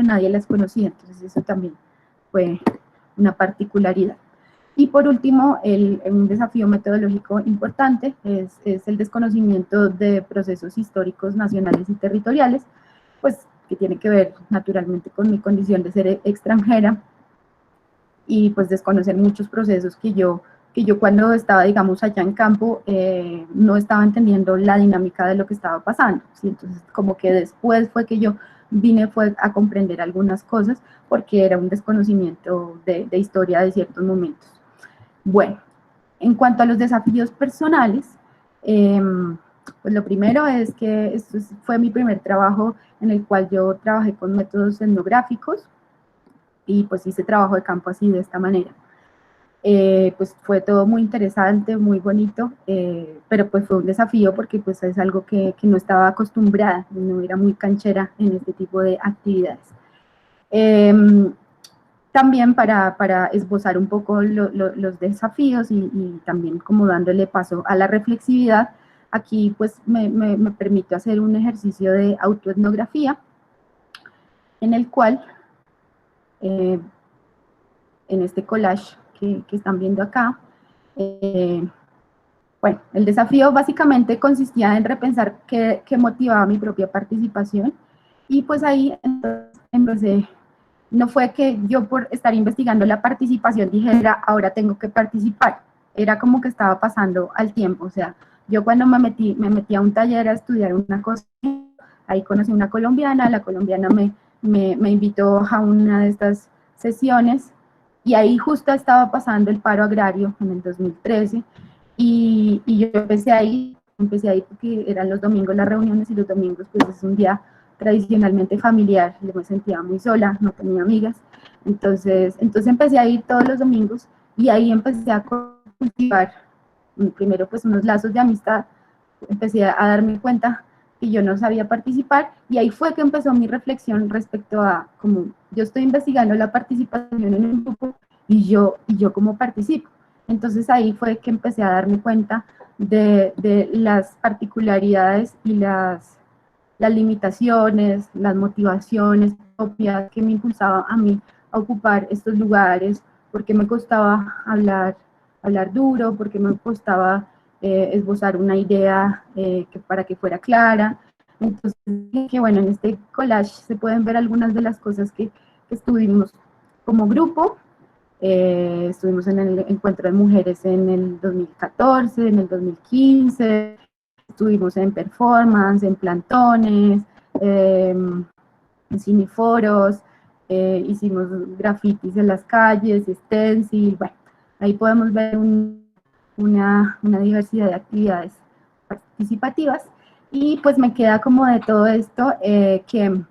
nadie las conocía, entonces eso también fue una particularidad. Y por último, un desafío metodológico importante es el desconocimiento de procesos históricos nacionales y territoriales, pues que tiene que ver naturalmente con mi condición de ser extranjera, y pues desconocer muchos procesos que yo cuando estaba, digamos, allá en campo, no estaba entendiendo la dinámica de lo que estaba pasando, ¿sí? Entonces como que después fue que yo vine a comprender algunas cosas, porque era un desconocimiento de historia de ciertos momentos. Bueno, en cuanto a los desafíos personales, pues lo primero es que esto fue mi primer trabajo en el cual yo trabajé con métodos etnográficos, y pues hice trabajo de campo así, de esta manera. Pues fue todo muy interesante, muy bonito, pero pues fue un desafío porque pues es algo que no estaba acostumbrada, no era muy canchera en este tipo de actividades. También para esbozar un poco los desafíos y también como dándole paso a la reflexividad, aquí pues me permito hacer un ejercicio de autoetnografía, en el cual, en este collage que están viendo acá, bueno, el desafío básicamente consistía en repensar qué motivaba mi propia participación, y pues ahí empecé. No fue que yo por estar investigando la participación dijera, ahora tengo que participar. Era como que estaba pasando al tiempo. O sea, yo cuando me metí a un taller a estudiar una cosa, ahí conocí a una colombiana, la colombiana me invitó a una de estas sesiones, y ahí justo estaba pasando el paro agrario en el 2013, y yo empecé ahí porque eran los domingos las reuniones, y los domingos pues es un día tradicionalmente familiar, yo me sentía muy sola, no tenía amigas, entonces empecé a ir todos los domingos y ahí empecé a cultivar primero pues unos lazos de amistad, empecé a darme cuenta que yo no sabía participar y ahí fue que empezó mi reflexión respecto a como yo estoy investigando la participación en un grupo y yo cómo participo. Entonces ahí fue que empecé a darme cuenta de las particularidades y las limitaciones, las motivaciones propias que me impulsaban a mí a ocupar estos lugares, porque me costaba hablar duro, porque me costaba esbozar una idea para que fuera clara. Entonces, que bueno, en este collage se pueden ver algunas de las cosas que estuvimos como grupo. Estuvimos en el encuentro de mujeres en el 2014, en el 2015, estuvimos en performance, en plantones, en cineforos, hicimos grafitis en las calles, stencil, bueno, ahí podemos ver una diversidad de actividades participativas y pues me queda como de todo esto que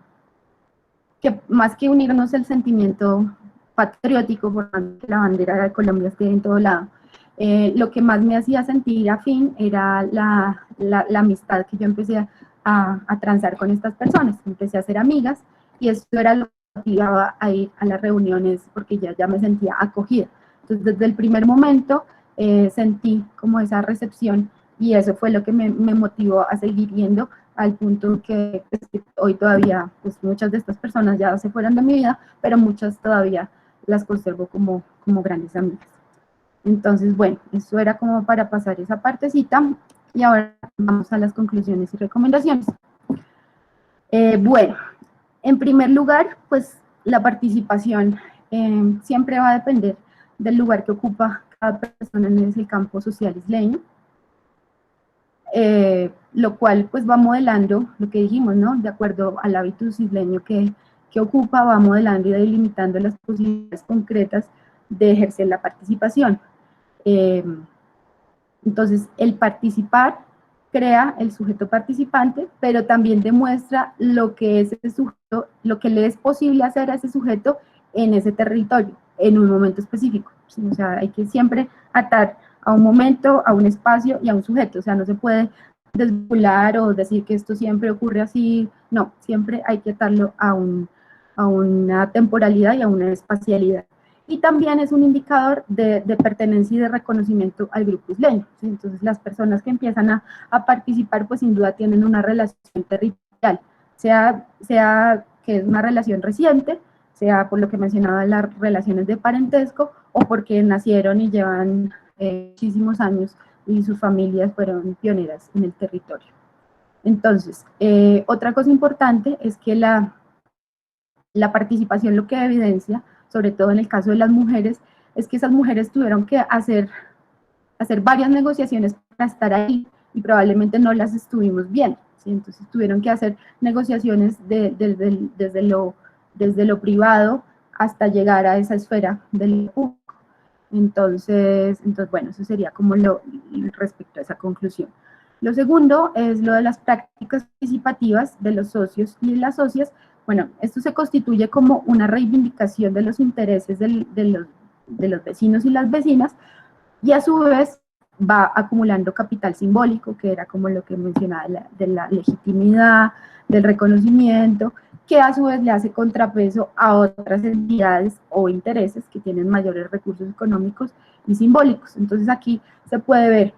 más que unirnos el sentimiento patriótico, por que la bandera de Colombia esté en todo lado, lo que más me hacía sentir afín era la amistad que yo empecé a transar con estas personas, empecé a ser amigas y eso era lo que me motivaba a ir a las reuniones porque ya me sentía acogida. Entonces desde el primer momento sentí como esa recepción y eso fue lo que me motivó a seguir yendo al punto que pues, hoy todavía pues, muchas de estas personas ya se fueron de mi vida, pero muchas todavía las conservo como grandes amigas. Entonces, bueno, eso era como para pasar esa partecita y ahora vamos a las conclusiones y recomendaciones. Bueno, en primer lugar, pues la participación siempre va a depender del lugar que ocupa cada persona en ese campo social isleño. Lo cual pues va modelando lo que dijimos, ¿no? De acuerdo al hábitus isleño que ocupa, va modelando y delimitando las posibilidades concretas de ejercer la participación. Entonces, el participar crea el sujeto participante, pero también demuestra lo que es ese sujeto, lo que le es posible hacer a ese sujeto en ese territorio, en un momento específico. ¿Sí? O sea, hay que siempre atar a un momento, a un espacio y a un sujeto. O sea, no se puede desvincular o decir que esto siempre ocurre así. No, siempre hay que atarlo a una temporalidad y a una espacialidad. Y también es un indicador de pertenencia y de reconocimiento al grupo isleño. ¿Sí? Entonces, las personas que empiezan a participar, pues sin duda tienen una relación territorial, sea que es una relación reciente, sea por lo que mencionaba las relaciones de parentesco, o porque nacieron y llevan muchísimos años y sus familias fueron pioneras en el territorio. Entonces, otra cosa importante es que la participación lo que evidencia, sobre todo en el caso de las mujeres, es que esas mujeres tuvieron que hacer varias negociaciones para estar ahí y probablemente no las estuvimos viendo, ¿sí? Entonces tuvieron que hacer negociaciones desde lo privado hasta llegar a esa esfera del público. Entonces, bueno, eso sería como respecto a esa conclusión. Lo segundo es lo de las prácticas participativas de los socios y de las socias. Bueno, esto se constituye como una reivindicación de los intereses de los vecinos y las vecinas y a su vez va acumulando capital simbólico, que era como lo que mencionaba de la legitimidad, del reconocimiento, que a su vez le hace contrapeso a otras entidades o intereses que tienen mayores recursos económicos y simbólicos. Entonces aquí se puede ver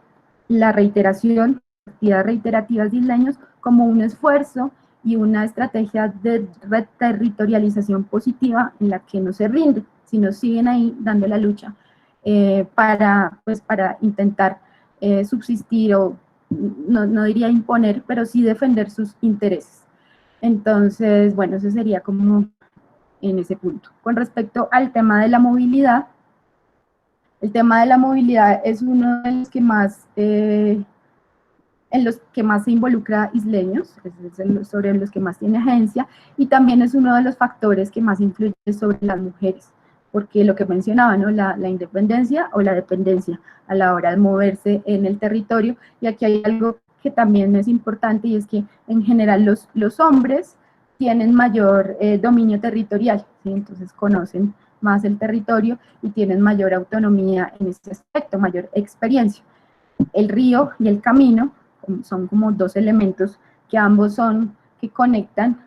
la reiteración, actividades reiterativas de isleños como un esfuerzo y una estrategia de territorialización positiva en la que no se rinde, sino siguen ahí dando la lucha para intentar subsistir o no diría imponer, pero sí defender sus intereses. Entonces, bueno, eso sería como en ese punto. Con respecto al tema de la movilidad, el tema de la movilidad es uno de los que más, en los que más se involucra isleños, es sobre los que más tiene agencia, y también es uno de los factores que más influye sobre las mujeres, porque lo que mencionaba, ¿no? La independencia o la dependencia a la hora de moverse en el territorio, y aquí hay algo que también es importante y es que en general los hombres tienen mayor dominio territorial, ¿sí? Entonces conocen más el territorio y tienen mayor autonomía en este aspecto, mayor experiencia. El río y el camino son como dos elementos que ambos son, que conectan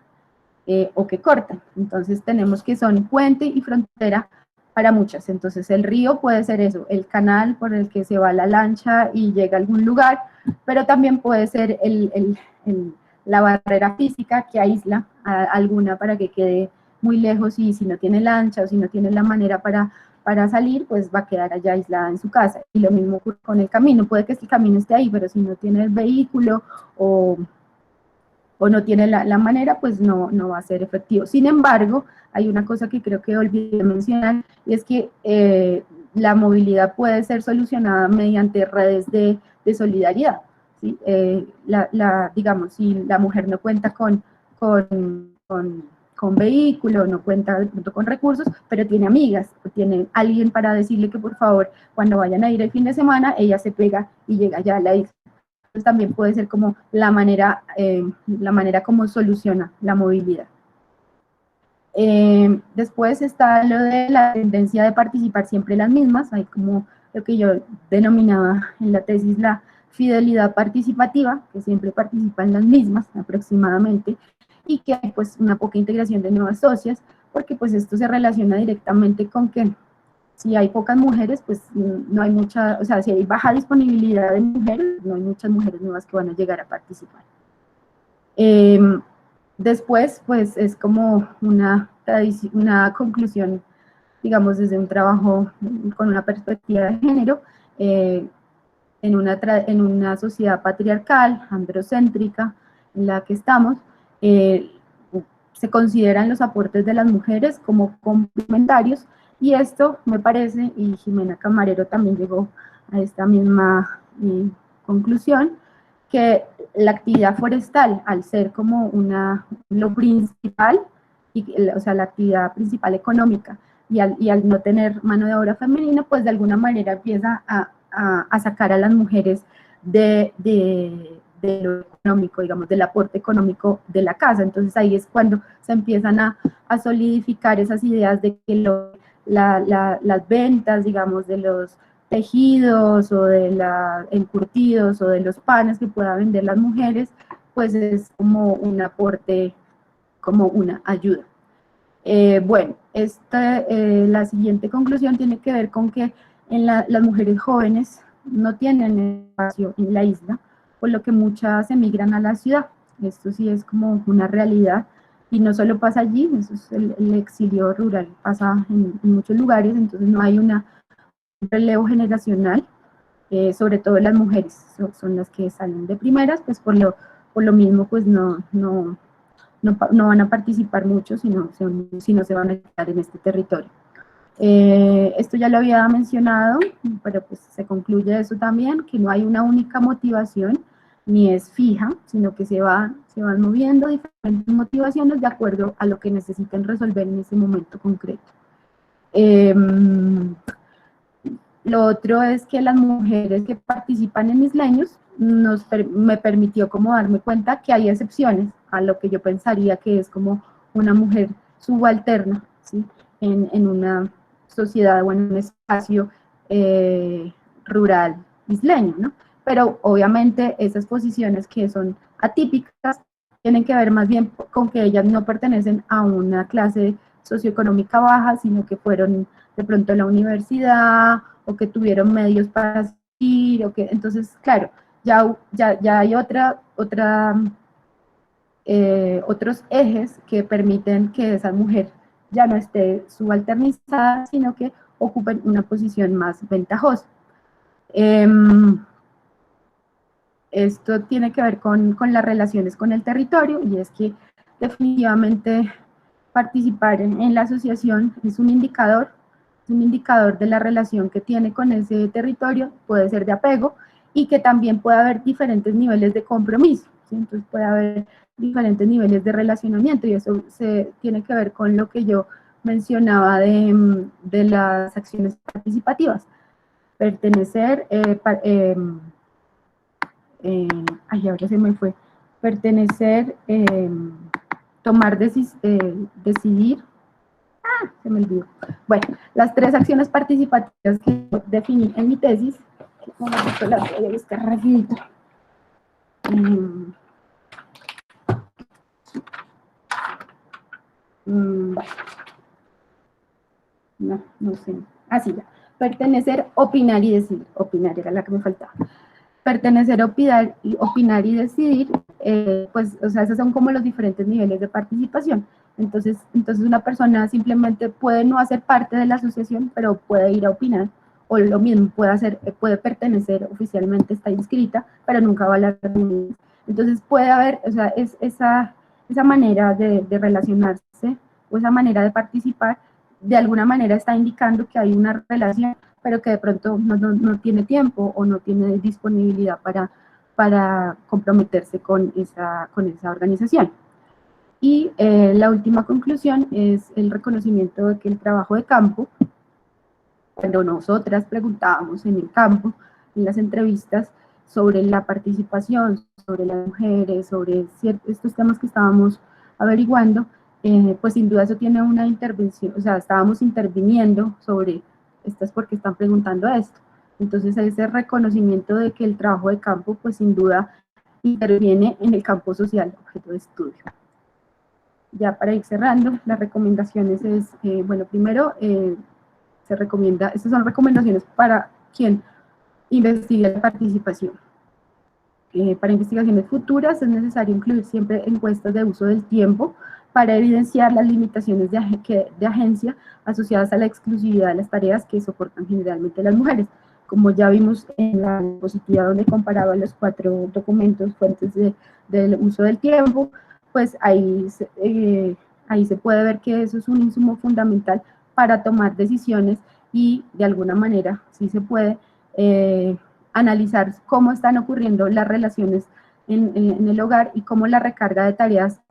o que cortan. Entonces tenemos que son puente y frontera para muchas. Entonces el río puede ser eso, el canal por el que se va la lancha y llega a algún lugar, pero también puede ser la barrera física que aísla a alguna para que quede muy lejos, y si no tiene lancha o si no tiene la manera para salir, pues va a quedar allá aislada en su casa. Y lo mismo ocurre con el camino, puede que el camino esté ahí, pero si no tiene el vehículo o no tiene la manera, pues no va a ser efectivo. Sin embargo, hay una cosa que creo que olvidé mencionar, y es que la movilidad puede ser solucionada mediante redes de solidaridad, ¿sí? Digamos, si la mujer no cuenta con vehículo, no cuenta de pronto con recursos, pero tiene amigas, o tiene alguien para decirle que por favor, cuando vayan a ir el fin de semana, ella se pega y llega ya a la isla. Entonces también puede ser como la manera como soluciona la movilidad. Después está lo de la tendencia de participar siempre las mismas, hay como lo que yo denominaba en la tesis la fidelidad participativa, que siempre participan las mismas aproximadamente, y que hay pues una poca integración de nuevas socias, porque pues esto se relaciona directamente con que si hay pocas mujeres, pues no hay mucha, o sea, si hay baja disponibilidad de mujeres, no hay muchas mujeres nuevas que van a llegar a participar. Después, pues es como una conclusión, digamos, desde un trabajo con una perspectiva de género, en una sociedad patriarcal, androcéntrica, en la que estamos, se consideran los aportes de las mujeres como complementarios, y esto me parece, y Jimena Camarero también llegó a esta misma conclusión, que la actividad forestal, al ser como lo principal, o sea, la actividad principal económica, y al no tener mano de obra femenina, pues de alguna manera empieza a sacar a las mujeres de lo económico, digamos, del aporte económico de la casa. Entonces ahí es cuando se empiezan a solidificar esas ideas de que las ventas, digamos, de los tejidos o de los encurtidos o de los panes que puedan vender las mujeres, pues es como un aporte, como una ayuda. Bueno, la siguiente conclusión tiene que ver con que las mujeres jóvenes no tienen espacio en la isla, por lo que muchas emigran a la ciudad. Esto sí es como una realidad, y no solo pasa allí, eso es el exilio rural, pasa en muchos lugares. Entonces no hay un relevo generacional, sobre todo las mujeres son las que salen de primeras, pues por lo mismo pues no van a participar mucho, sino se van a quedar en este territorio. Esto ya lo había mencionado, pero pues se concluye eso también, que no hay una única motivación, ni es fija, sino que se van moviendo diferentes motivaciones de acuerdo a lo que necesiten resolver en ese momento concreto. Lo otro es que las mujeres que participan en Isleños me permitió como darme cuenta que hay excepciones a lo que yo pensaría que es como una mujer subalterna, ¿sí? en una sociedad o en un espacio rural isleño, ¿no? Pero obviamente esas posiciones que son atípicas tienen que ver más bien con que ellas no pertenecen a una clase socioeconómica baja, sino que fueron de pronto a la universidad, o que tuvieron medios para asistir, entonces, claro, ya hay otros ejes que permiten que esa mujer ya no esté subalternizada, sino que ocupen una posición más ventajosa. Esto tiene que ver con las relaciones con el territorio, y es que definitivamente participar en la asociación es un indicador de la relación que tiene con ese territorio, puede ser de apego, y que también puede haber diferentes niveles de compromiso, ¿sí? Entonces puede haber diferentes niveles de relacionamiento, y eso tiene que ver con lo que yo mencionaba de las acciones participativas. Pertenecer, ahora se me fue, pertenecer, decidir. Se me olvidó. Bueno, las 3 acciones participativas que definí en mi tesis, las voy a buscar rapidito. No sé. Así ya. Pertenecer, opinar y decidir. Opinar era la que me faltaba. Pertenecer, opinar y decidir, pues, o sea, esos son como los diferentes niveles de participación. Entonces una persona simplemente puede no hacer parte de la asociación, pero puede ir a opinar, o lo mismo, puede pertenecer oficialmente, está inscrita, pero nunca va a la reunión. Entonces puede haber, o sea, esa manera de relacionarse, o esa manera de participar, de alguna manera está indicando que hay una relación, pero que de pronto no tiene tiempo o no tiene disponibilidad para comprometerse con esa organización. Y la última conclusión es el reconocimiento de que el trabajo de campo, cuando nosotras preguntábamos en el campo, en las entrevistas, sobre la participación, sobre las mujeres, sobre estos temas que estábamos averiguando, pues sin duda eso tiene una intervención, o sea, estábamos interviniendo sobre estas porque están preguntando esto. Entonces ese reconocimiento de que el trabajo de campo, pues sin duda interviene en el campo social, objeto de estudio. Ya para ir cerrando, las recomendaciones es, bueno, primero se recomienda, estas son recomendaciones para quien investigue la participación. Para investigaciones futuras es necesario incluir siempre encuestas de uso del tiempo para evidenciar las limitaciones de agencia asociadas a la exclusividad de las tareas que soportan generalmente las mujeres. Como ya vimos en la diapositiva donde comparaba los 4 documentos fuentes del uso del tiempo, pues ahí se puede ver que eso es un insumo fundamental para tomar decisiones y de alguna manera sí se puede analizar cómo están ocurriendo las relaciones en el hogar y cómo la recarga de tareas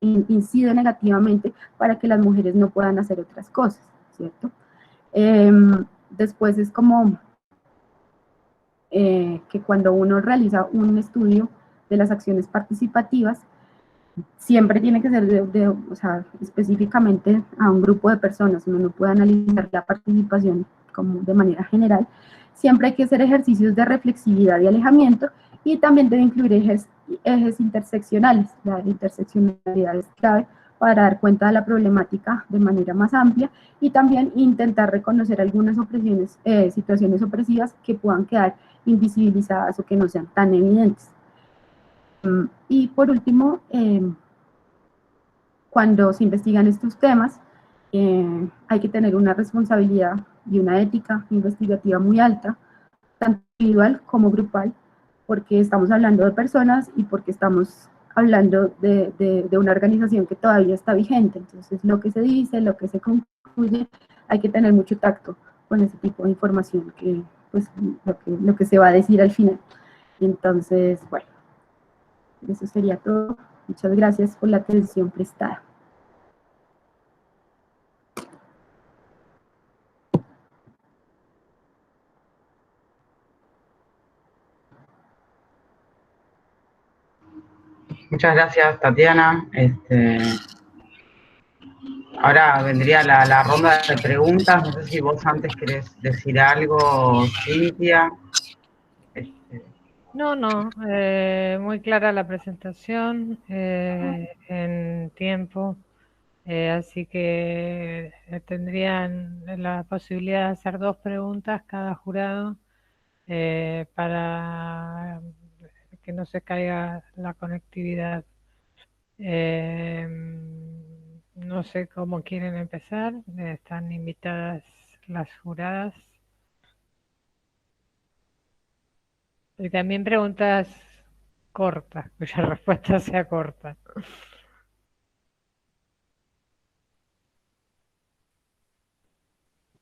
incide negativamente para que las mujeres no puedan hacer otras cosas, ¿cierto? Después es como que cuando uno realiza un estudio de las acciones participativas, siempre tiene que ser o sea, específicamente a un grupo de personas, uno no puede analizar la participación como de manera general, siempre hay que hacer ejercicios de reflexividad y alejamiento, y también debe incluir ejes interseccionales. La interseccionalidad es clave para dar cuenta de la problemática de manera más amplia, y también intentar reconocer algunas situaciones opresivas que puedan quedar invisibilizadas o que no sean tan evidentes. Y por último, cuando se investigan estos temas, hay que tener una responsabilidad y una ética investigativa muy alta, tanto individual como grupal, porque estamos hablando de personas y porque estamos hablando de una organización que todavía está vigente. Entonces, lo que se dice, lo que se concluye, hay que tener mucho tacto con ese tipo de información, que pues lo que se va a decir al final. Entonces, bueno, eso sería todo. Muchas gracias por la atención prestada. Muchas gracias, Tatiana. Ahora vendría la ronda de preguntas. No sé si vos antes querés decir algo, Cintia. No, muy clara la presentación en tiempo, así que tendrían la posibilidad de hacer 2 preguntas cada jurado para que no se caiga la conectividad. No sé cómo quieren empezar, están invitadas las juradas. Y también preguntas cortas, cuya respuesta sea corta.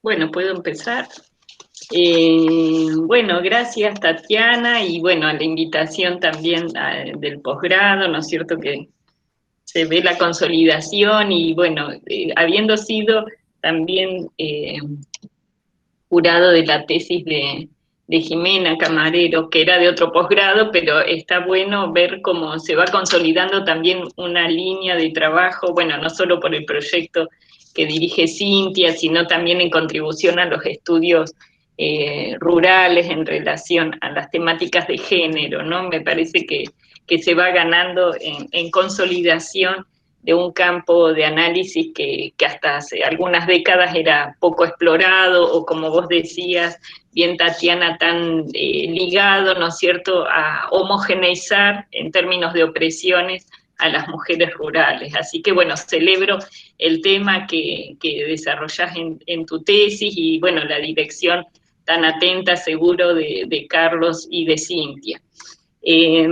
Bueno, puedo empezar. Bueno, gracias Tatiana y bueno, a la invitación también del posgrado, ¿no es cierto? Que se ve la consolidación y bueno, habiendo sido también jurado de la tesis de Jimena Camarero, que era de otro posgrado, pero está bueno ver cómo se va consolidando también una línea de trabajo, bueno, no solo por el proyecto que dirige Cintia, sino también en contribución a los estudios rurales en relación a las temáticas de género, ¿no? Me parece que se va ganando en consolidación de un campo de análisis que hasta hace algunas décadas era poco explorado, o como vos decías, bien Tatiana, tan ligado, ¿no es cierto?, a homogeneizar en términos de opresiones a las mujeres rurales. Así que, bueno, celebro el tema que desarrollás en tu tesis y, bueno, la dirección tan atenta, seguro, de Carlos y de Cintia.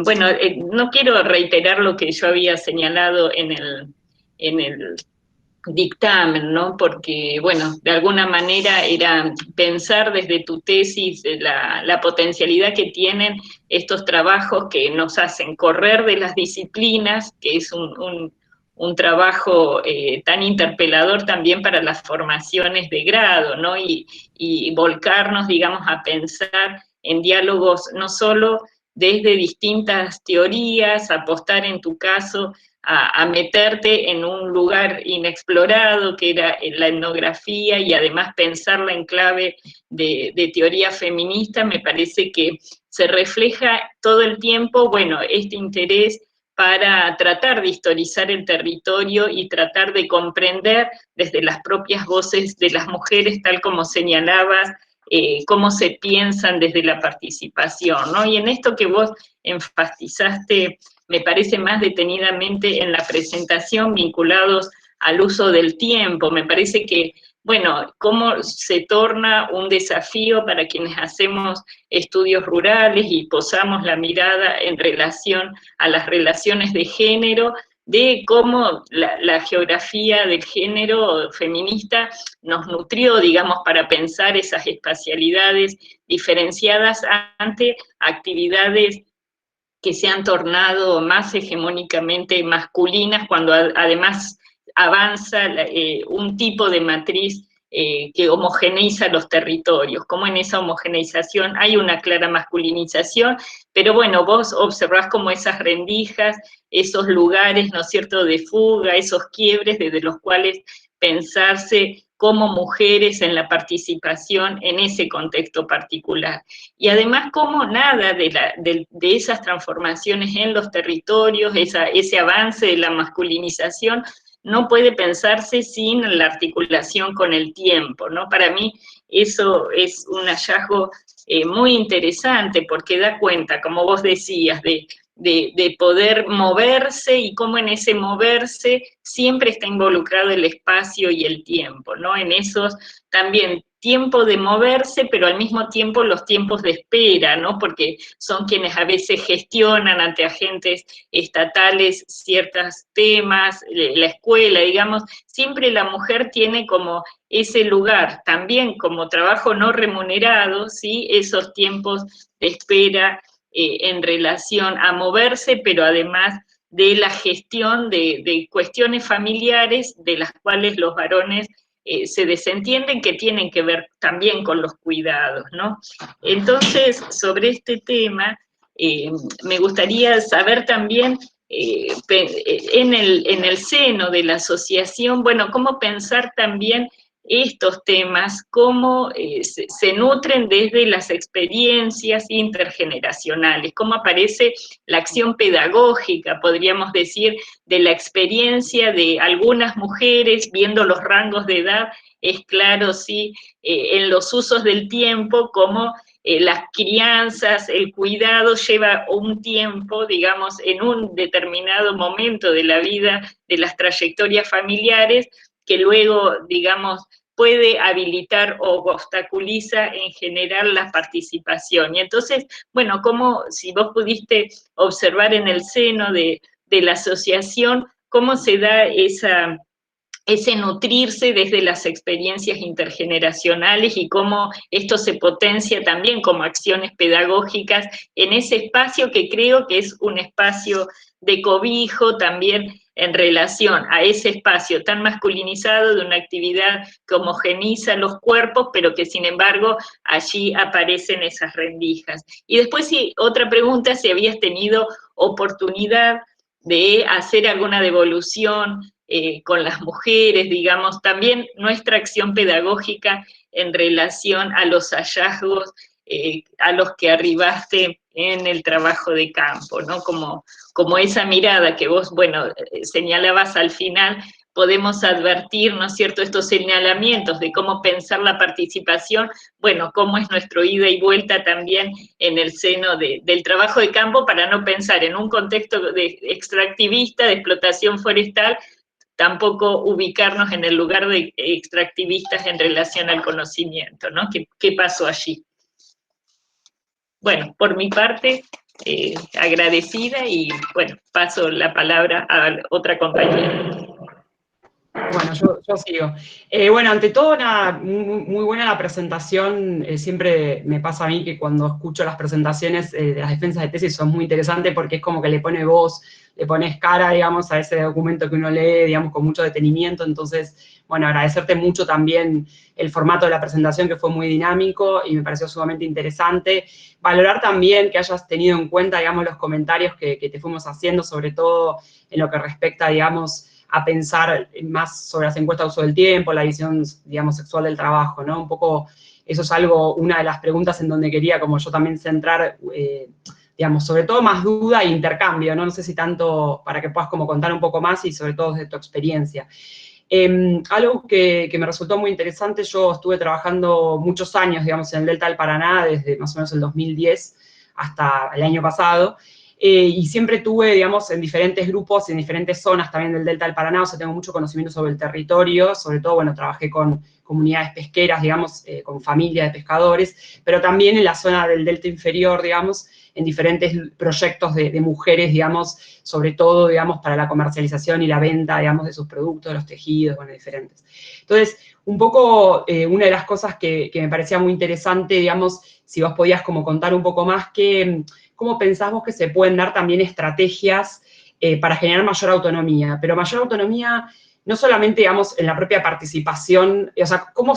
Bueno, no quiero reiterar lo que yo había señalado en el dictamen, ¿no? Porque, bueno, de alguna manera era pensar desde tu tesis la potencialidad que tienen estos trabajos que nos hacen correr de las disciplinas, que es un trabajo tan interpelador también para las formaciones de grado, ¿no? Y volcarnos, digamos, a pensar en diálogos no solo desde distintas teorías, apostar en tu caso a meterte en un lugar inexplorado que era la etnografía, y además pensarla en clave de teoría feminista. Me parece que se refleja todo el tiempo, bueno, este interés para tratar de historizar el territorio y tratar de comprender desde las propias voces de las mujeres, tal como señalabas, cómo se piensan desde la participación, ¿no? Y en esto que vos enfatizaste, me parece más detenidamente en la presentación, vinculados al uso del tiempo, me parece que, bueno, cómo se torna un desafío para quienes hacemos estudios rurales y posamos la mirada en relación a las relaciones de género, de cómo la geografía del género feminista nos nutrió, digamos, para pensar esas espacialidades diferenciadas ante actividades que se han tornado más hegemónicamente masculinas, cuando además avanza un tipo de matriz que homogeneiza los territorios. Como en esa homogeneización hay una clara masculinización, pero bueno, vos observás como esas rendijas, esos lugares, ¿no es cierto?, de fuga, esos quiebres desde los cuales pensarse como mujeres en la participación en ese contexto particular. Y además, como nada de esas transformaciones en los territorios, ese avance de la masculinización, no puede pensarse sin la articulación con el tiempo, ¿no? Para mí eso es un hallazgo muy interesante, porque da cuenta, como vos decías, de poder moverse, y cómo en ese moverse siempre está involucrado el espacio y el tiempo, ¿no? En esos también tiempo de moverse, pero al mismo tiempo los tiempos de espera, ¿no? Porque son quienes a veces gestionan ante agentes estatales ciertos temas, la escuela, digamos, siempre la mujer tiene como ese lugar, también como trabajo no remunerado, ¿sí? Esos tiempos de espera en relación a moverse, pero además de la gestión de cuestiones familiares de las cuales los varones se desentienden, que tienen que ver también con los cuidados, ¿no? Entonces, sobre este tema, me gustaría saber también, en el seno de la asociación, bueno, cómo pensar también estos temas, cómo se nutren desde las experiencias intergeneracionales, cómo aparece la acción pedagógica, podríamos decir, de la experiencia de algunas mujeres, viendo los rangos de edad, es claro, sí, en los usos del tiempo, cómo las crianzas, el cuidado lleva un tiempo, digamos, en un determinado momento de la vida, de las trayectorias familiares, que luego, digamos, puede habilitar o obstaculiza en general la participación. Y entonces, bueno, como si vos pudiste observar en el seno de la asociación, cómo se da ese nutrirse desde las experiencias intergeneracionales, y cómo esto se potencia también como acciones pedagógicas en ese espacio que creo que es un espacio de cobijo también en relación a ese espacio tan masculinizado de una actividad que homogeniza los cuerpos, pero que sin embargo allí aparecen esas rendijas. Y después otra pregunta, si habías tenido oportunidad de hacer alguna devolución con las mujeres, digamos, también nuestra acción pedagógica en relación a los hallazgos a los que arribaste en el trabajo de campo, ¿no? Como esa mirada que vos, bueno, señalabas al final, podemos advertir, ¿no es cierto?, estos señalamientos de cómo pensar la participación, bueno, cómo es nuestro ida y vuelta también en el seno del trabajo de campo para no pensar en un contexto extractivista, de explotación forestal, tampoco ubicarnos en el lugar de extractivistas en relación al conocimiento, ¿no? ¿Qué pasó allí? Bueno, por mi parte, agradecida y, bueno, paso la palabra a otra compañera. Bueno, yo sigo. Bueno, ante todo, muy buena la presentación. Siempre me pasa a mí que cuando escucho las presentaciones de las defensas de tesis son muy interesantes porque es como que le pone voz, le pones cara, digamos, a ese documento que uno lee, digamos, con mucho detenimiento. Entonces, bueno, agradecerte mucho también el formato de la presentación, que fue muy dinámico y me pareció sumamente interesante. Valorar también que hayas tenido en cuenta, digamos, los comentarios que te fuimos haciendo, sobre todo en lo que respecta, digamos, a pensar más sobre las encuestas de uso del tiempo, la visión, digamos, sexual del trabajo, ¿no? Un poco, eso es una de las preguntas en donde quería, como yo también centrar, digamos, sobre todo más duda e intercambio, ¿no? No sé si tanto para que puedas como contar un poco más y sobre todo desde tu experiencia. Algo que me resultó muy interesante, yo estuve trabajando muchos años, digamos, en el Delta del Paraná, desde más o menos el 2010 hasta el año pasado, y siempre tuve, digamos, en diferentes grupos, en diferentes zonas también del Delta del Paraná, o sea, tengo mucho conocimiento sobre el territorio, sobre todo, bueno, trabajé con comunidades pesqueras, digamos, con familias de pescadores, pero también en la zona del Delta inferior, digamos, en diferentes proyectos de mujeres, digamos, sobre todo, digamos, para la comercialización y la venta, digamos, de sus productos, de los tejidos, bueno, diferentes. Entonces, un poco, una de las cosas que me parecía muy interesante, digamos, si vos podías como contar un poco más ¿cómo pensás vos que se pueden dar también estrategias para generar mayor autonomía? Pero mayor autonomía no solamente, digamos, en la propia participación, o sea, ¿cómo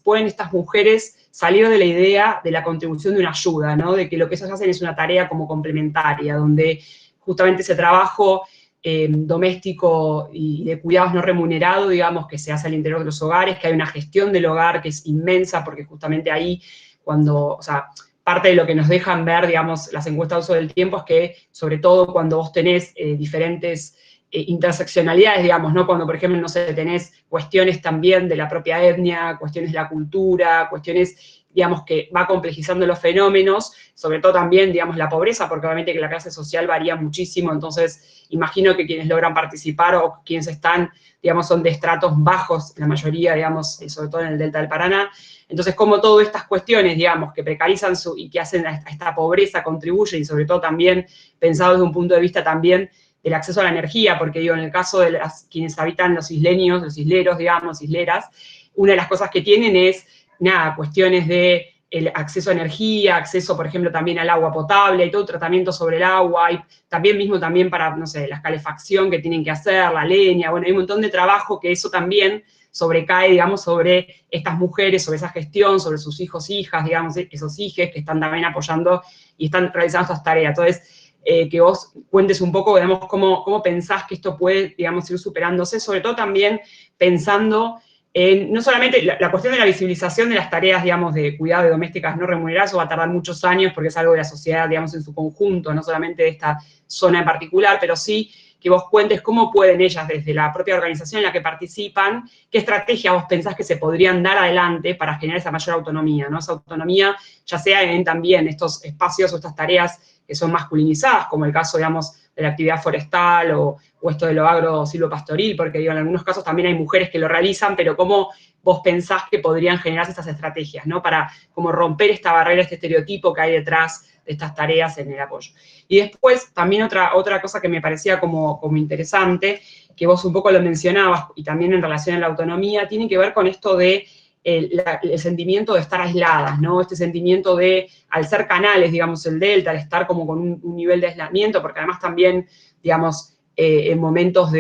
pueden estas mujeres salir de la idea de la contribución de una ayuda, ¿no? De que lo que ellas hacen es una tarea como complementaria, donde justamente ese trabajo doméstico y de cuidados no remunerado, digamos, que se hace al interior de los hogares, que hay una gestión del hogar que es inmensa, porque justamente ahí cuando, o sea, parte de lo que nos dejan ver, digamos, las encuestas de uso del tiempo es que, sobre todo cuando vos tenés diferentes interseccionalidades, digamos, ¿no? Cuando, por ejemplo, no sé, tenés cuestiones también de la propia etnia, cuestiones de la cultura, cuestiones, digamos, que va complejizando los fenómenos, sobre todo también, digamos, la pobreza, porque obviamente que la clase social varía muchísimo, entonces imagino que quienes logran participar o quienes están, digamos, son de estratos bajos, la mayoría, digamos, sobre todo en el Delta del Paraná. Entonces, como todas estas cuestiones, digamos, que precarizan y que hacen a esta pobreza contribuyen, y sobre todo también pensado desde un punto de vista también del acceso a la energía, porque digo, en el caso de quienes habitan los isleños, los isleros, digamos, isleras, una de las cosas que tienen es, nada, cuestiones de el acceso a energía, acceso, por ejemplo, también al agua potable, hay todo un tratamiento sobre el agua, y también mismo también para, no sé, la calefacción que tienen que hacer, la leña, bueno, hay un montón de trabajo que eso también sobrecae, digamos, sobre estas mujeres, sobre esa gestión, sobre sus hijos, hijas, digamos, esos hijes que están también apoyando y están realizando estas tareas. Entonces, que vos cuentes un poco, digamos, cómo pensás que esto puede, digamos, ir superándose, sobre todo también pensando en, no solamente la cuestión de la visibilización de las tareas, digamos, de cuidado de domésticas no remuneradas, eso va a tardar muchos años porque es algo de la sociedad, digamos, en su conjunto, no solamente de esta zona en particular, pero sí que vos cuentes cómo pueden ellas, desde la propia organización en la que participan, qué estrategias vos pensás que se podrían dar adelante para generar esa mayor autonomía, ¿no? Esa autonomía, ya sea en también estos espacios o estas tareas que son masculinizadas, como el caso, digamos, de la actividad forestal o esto de lo agro-silvopastoril, porque digo, en algunos casos también hay mujeres que lo realizan, pero cómo vos pensás que podrían generarse estas estrategias, ¿no? Para como romper esta barrera, este estereotipo que hay detrás de estas tareas en el apoyo. Y después, también otra cosa que me parecía como interesante, que vos un poco lo mencionabas, y también en relación a la autonomía, tiene que ver con esto de el sentimiento de estar aisladas, ¿no? Este sentimiento de, al ser canales, digamos, el Delta, al estar como con un nivel de aislamiento, porque además también, digamos, en momentos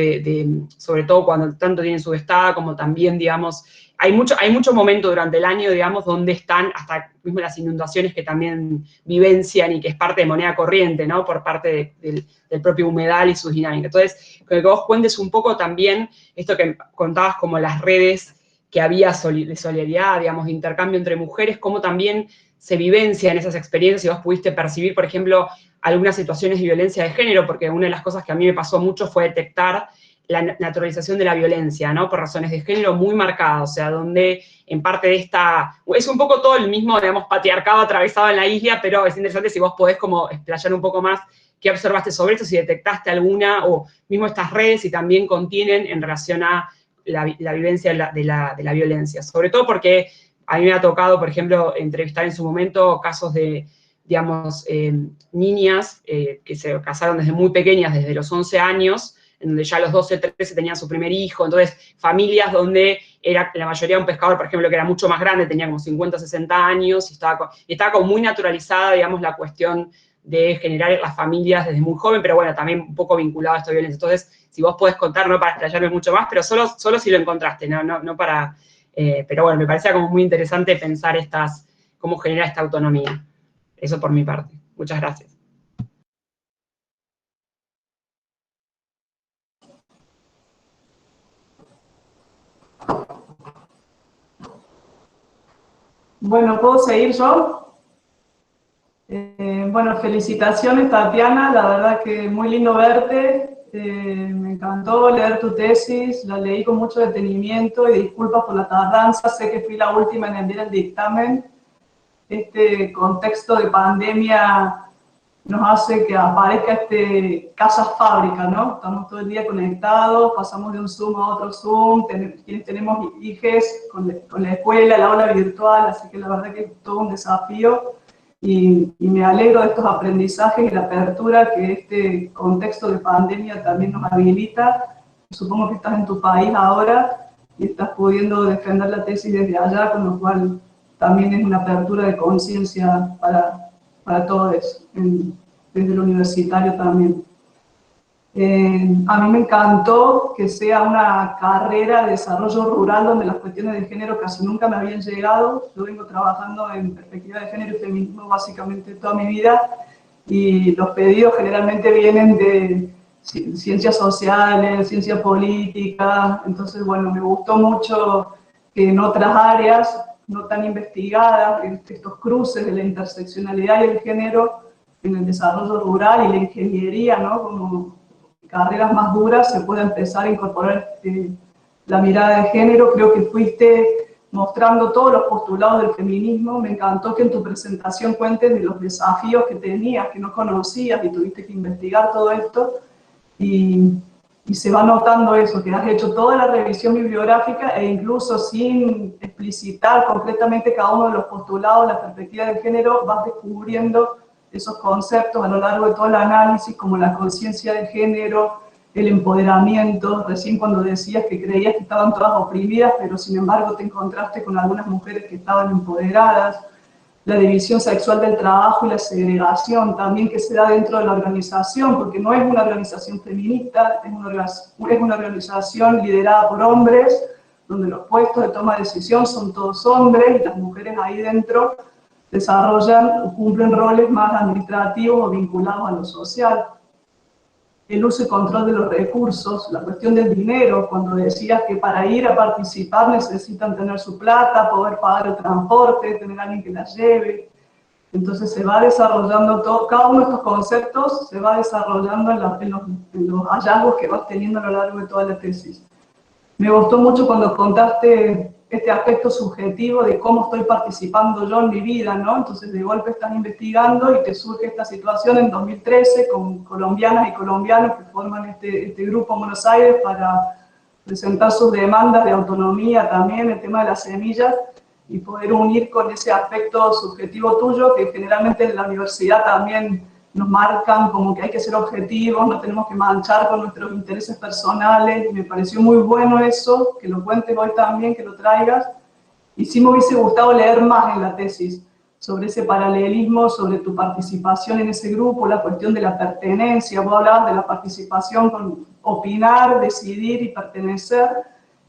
sobre todo cuando tanto tienen su estado, como también, digamos, hay mucho momento durante el año, digamos, donde están hasta mismo las inundaciones que también vivencian y que es parte de moneda corriente, ¿no? Por parte del propio humedal y sus dinámicas. Entonces, que vos cuentes un poco también esto que contabas como las redes que había de solidaridad, digamos, de intercambio entre mujeres, cómo también se vivencia en esas experiencias, y vos pudiste percibir, por ejemplo, algunas situaciones de violencia de género, porque una de las cosas que a mí me pasó mucho fue detectar la naturalización de la violencia, ¿no? Por razones de género muy marcadas, o sea, donde en parte de es un poco todo el mismo, digamos, patriarcado atravesado en la isla, pero es interesante si vos podés como explayar un poco más qué observaste sobre esto, si detectaste alguna, o mismo estas redes, si también contienen en relación a la vivencia de la violencia. Sobre todo porque a mí me ha tocado, por ejemplo, entrevistar en su momento casos de, digamos, niñas que se casaron desde muy pequeñas, desde los 11 años, en donde ya a los 12, 13 tenían su primer hijo. Entonces, familias donde era la mayoría un pescador, por ejemplo, que era mucho más grande, tenía como 50, 60 años, y estaba como muy naturalizada, digamos, la cuestión de generar las familias desde muy joven, pero bueno, también un poco vinculado a esta violencia. Entonces, si vos podés contar, no para explayarme mucho más, pero solo si lo encontraste, no para... pero bueno, me parecía como muy interesante pensar cómo genera esta autonomía. Eso por mi parte. Muchas gracias. Bueno, ¿puedo seguir yo? Bueno, felicitaciones, Tatiana, la verdad que muy lindo verte. Me encantó leer tu tesis, la leí con mucho detenimiento y disculpas por la tardanza, sé que fui la última en enviar el dictamen. Este contexto de pandemia nos hace que aparezca casas fábrica, ¿no? Estamos todo el día conectados, pasamos de un Zoom a otro Zoom, quienes tenemos hijos con la escuela, la aula virtual, así que la verdad que es todo un desafío y me alegro de estos aprendizajes y la apertura que este contexto de pandemia también nos habilita. Supongo que estás en tu país ahora y estás pudiendo defender la tesis desde allá, con lo cual también es una apertura de conciencia para todos, desde el universitario también. A mí me encantó que sea una carrera de desarrollo rural donde las cuestiones de género casi nunca me habían llegado. Yo vengo trabajando en perspectiva de género y feminismo básicamente toda mi vida y los pedidos generalmente vienen de ciencias sociales, ciencia política. Entonces, bueno, me gustó mucho que en otras áreas no tan investigadas, estos cruces de la interseccionalidad y el género en el desarrollo rural y la ingeniería, ¿no? Como carreras más duras, se puede empezar a incorporar la mirada de género. Creo que fuiste mostrando todos los postulados del feminismo. Me encantó que en tu presentación cuentes de los desafíos que tenías, que no conocías y tuviste que investigar todo esto. Y se va notando eso, que has hecho toda la revisión bibliográfica e incluso sin explicitar concretamente cada uno de los postulados, la perspectiva de género, vas descubriendo esos conceptos a lo largo de todo el análisis, como la conciencia de género, el empoderamiento. Recién cuando decías que creías que estaban todas oprimidas, pero sin embargo te encontraste con algunas mujeres que estaban empoderadas, la división sexual del trabajo y la segregación también que se da dentro de la organización, porque no es una organización feminista, es una organización liderada por hombres, donde los puestos de toma de decisión son todos hombres y las mujeres ahí dentro desarrollan o cumplen roles más administrativos o vinculados a lo social. El uso y control de los recursos, la cuestión del dinero, cuando decías que para ir a participar necesitan tener su plata, poder pagar el transporte, tener a alguien que la lleve. Entonces se va desarrollando cada uno de estos conceptos, se va desarrollando en los hallazgos que vas teniendo a lo largo de toda la tesis. Me gustó mucho cuando contaste este aspecto subjetivo de cómo estoy participando yo en mi vida, ¿no? Entonces de golpe estás investigando y te surge esta situación en 2013 con colombianas y colombianos que forman este grupo en Buenos Aires para presentar sus demandas de autonomía también, el tema de las semillas, y poder unir con ese aspecto subjetivo tuyo que generalmente en la universidad también nos marcan como que hay que ser objetivos, no tenemos que manchar con nuestros intereses personales. Me pareció muy bueno eso, que lo cuentes hoy también, que lo traigas. Y sí me hubiese gustado leer más en la tesis, sobre ese paralelismo, sobre tu participación en ese grupo, la cuestión de la pertenencia. Vos hablabas de la participación con opinar, decidir y pertenecer,